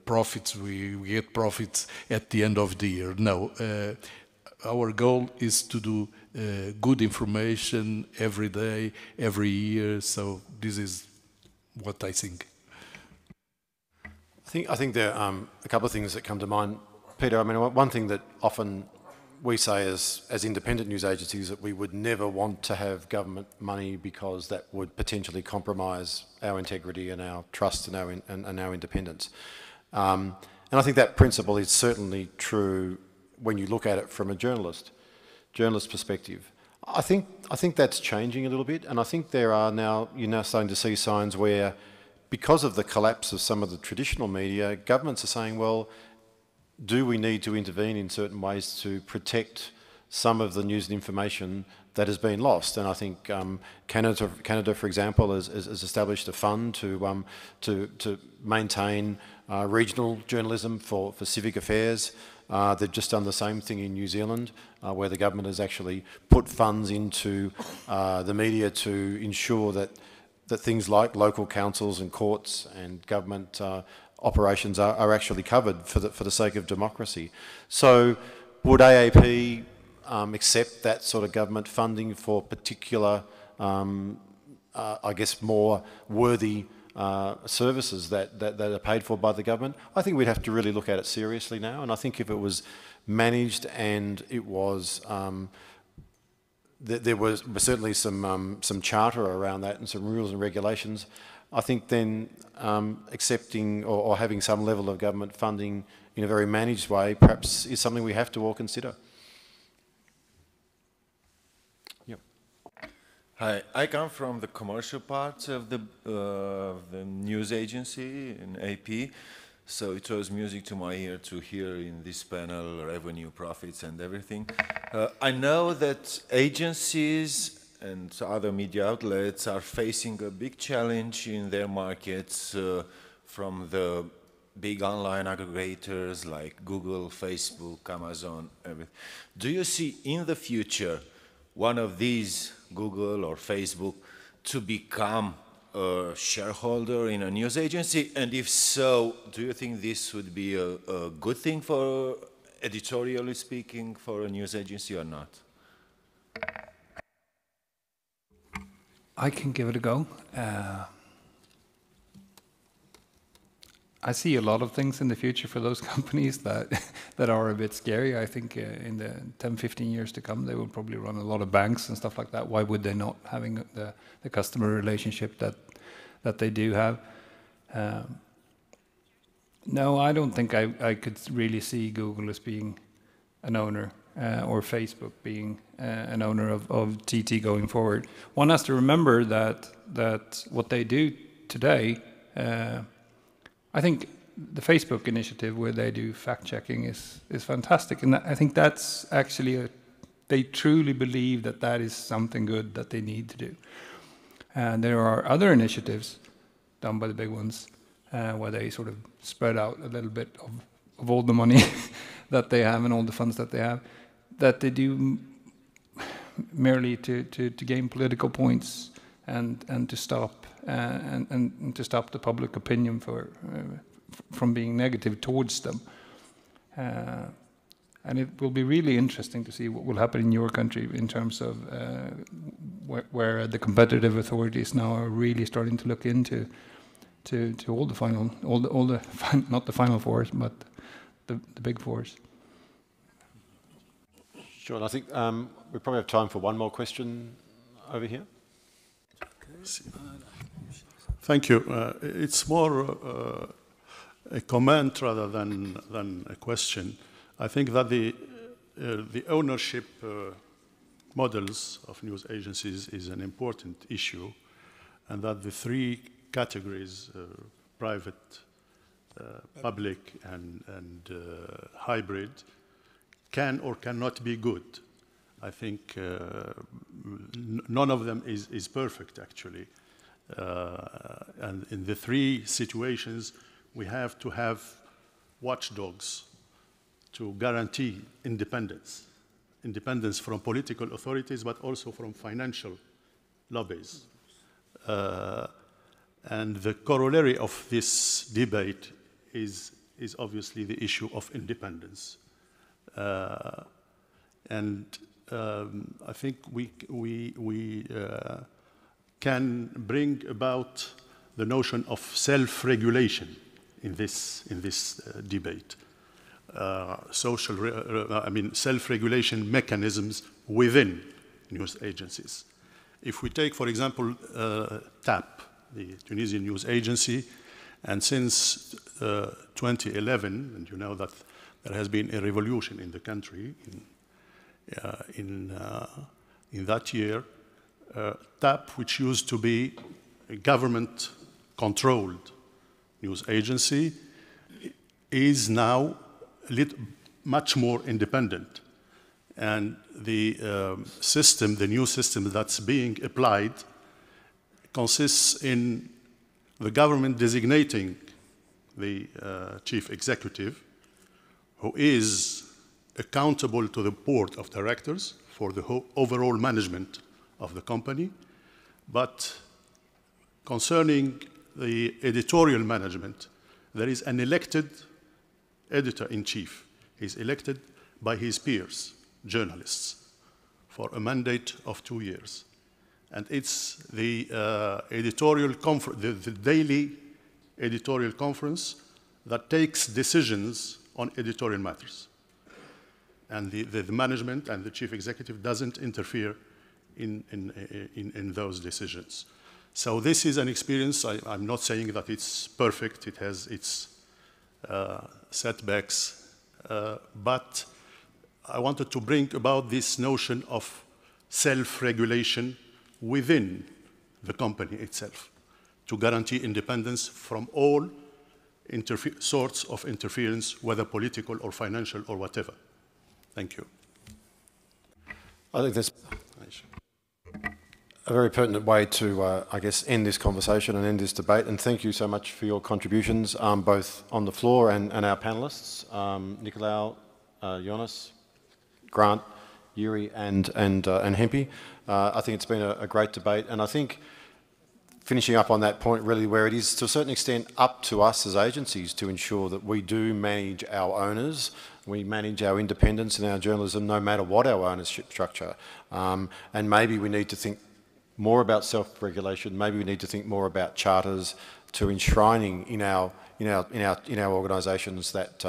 profits. We get profits at the end of the year. No, our goal is to do good information every day, every year. So this is what I think. I think there are a couple of things that come to mind, Peter. I mean, one thing that often we say as independent news agencies, that we would never want to have government money because that would potentially compromise our integrity and our trust and our independence. And I think that principle is certainly true when you look at it from a journalist perspective. I think that's changing a little bit, and I think you're now starting to see signs where, because of the collapse of some of the traditional media, governments are saying, well, do we need to intervene in certain ways to protect some of the news and information that has been lost? And I think Canada, for example, has established a fund to maintain regional journalism for civic affairs. They've just done the same thing in New Zealand, where the government has actually put funds into the media to ensure that things like local councils and courts and government operations are actually covered for the sake of democracy. So would AAP accept that sort of government funding for particular, I guess, more worthy services that are paid for by the government? I think we'd have to really look at it seriously now, and I think if it was managed and it was there was certainly some charter around that and some rules and regulations, I think then accepting or having some level of government funding in a very managed way perhaps is something we have to all consider. Yep. Hi, I come from the commercial part of the news agency in AP, so it was music to my ear to hear in this panel revenue, profits and everything. I know that agencies and other media outlets are facing a big challenge in their markets from the big online aggregators like Google, Facebook, Amazon, everything. Do you see in the future one of these, Google or Facebook, to become a shareholder in a news agency? And if so, do you think this would be a good thing for, editorially speaking, for a news agency or not? I can give it a go. I see a lot of things in the future for those companies that are a bit scary. I think in the 10, 15 years to come, they will probably run a lot of banks and stuff like that. Why would they not, having the customer relationship that they do have? No, I don't think I could really see Google as being an owner or Facebook being an owner of TT going forward. One has to remember that what they do today, I think the Facebook initiative where they do fact-checking is fantastic. And I think that's actually, they truly believe that is something good that they need to do. And there are other initiatives done by the big ones where they sort of spread out a little bit of all the money that they have and all the funds that they have, that they do merely to gain political points and to stop and to stop the public opinion from being negative towards them. And it will be really interesting to see what will happen in your country in terms of where the competitive authorities now are really starting to look into all the not the final fours, but the big fours. Sure, I think we probably have time for one more question over here. Thank you. It's more a comment rather than a question. I think that the ownership models of news agencies is an important issue, and that the three categories, private, public, and hybrid, can or cannot be good. I think none of them is perfect, actually. And in the three situations, we have to have watchdogs to guarantee independence. Independence from political authorities, but also from financial lobbies. And the corollary of this debate is obviously the issue of independence. I think we can bring about the notion of self-regulation in this debate. Self-regulation mechanisms within news agencies. If we take, for example, TAP, the Tunisian news agency, and since 2011, and you know that there has been a revolution in the country in that year, TAP, which used to be a government-controlled news agency, is now much more independent. And the system, the new system that's being applied, consists in the government designating the chief executive, who is accountable to the board of directors for the overall management of the company. But concerning the editorial management, there is an elected editor-in-chief. He's elected by his peers, journalists, for a mandate of 2 years. And it's the the daily editorial conference that takes decisions on editorial matters. And the management and the chief executive doesn't interfere in those decisions. So this is an experience. I'm not saying that it's perfect. It has its setbacks. But I wanted to bring about this notion of self-regulation within the company itself to guarantee independence from all sorts of interference, whether political or financial or whatever. Thank you. I think that's a very pertinent way to, I guess, end this conversation and end this debate. And thank you so much for your contributions, both on the floor and our panellists, Nicolau, Jonas, Grant, Yuri, and Hempi. I think it's been a great debate. And I think finishing up on that point, really, where it is to a certain extent up to us as agencies to ensure that we do manage our owners, we manage our independence in our journalism, no matter what our ownership structure. And maybe we need to think more about self-regulation. Maybe we need to think more about charters to enshrining in our in our organisations that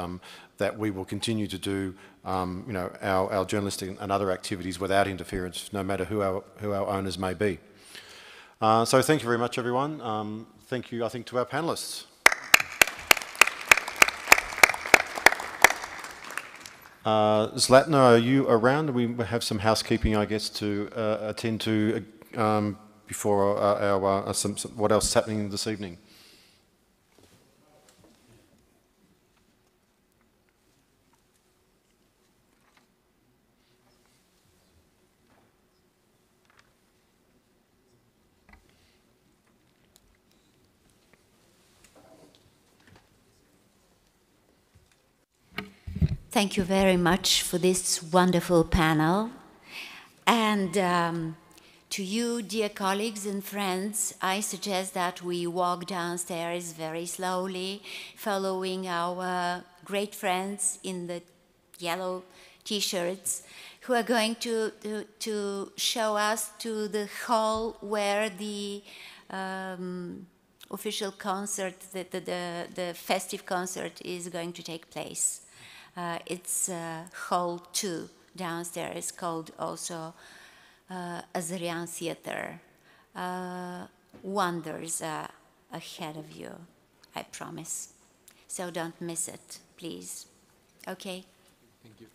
that we will continue to do our journalistic and other activities without interference, no matter who our owners may be. So thank you very much, everyone. Thank you, I think, to our panellists. Zlatna, are you around? We have some housekeeping, I guess, to attend to before what else is happening this evening. Thank you very much for this wonderful panel. And to you, dear colleagues and friends, I suggest that we walk downstairs very slowly, following our great friends in the yellow T-shirts, who are going to show us to the hall where the official concert, the festive concert is going to take place. It's Hall 2 downstairs, called also Azarian Theatre. Wonders are ahead of you, I promise. So don't miss it, please. Okay? Thank you.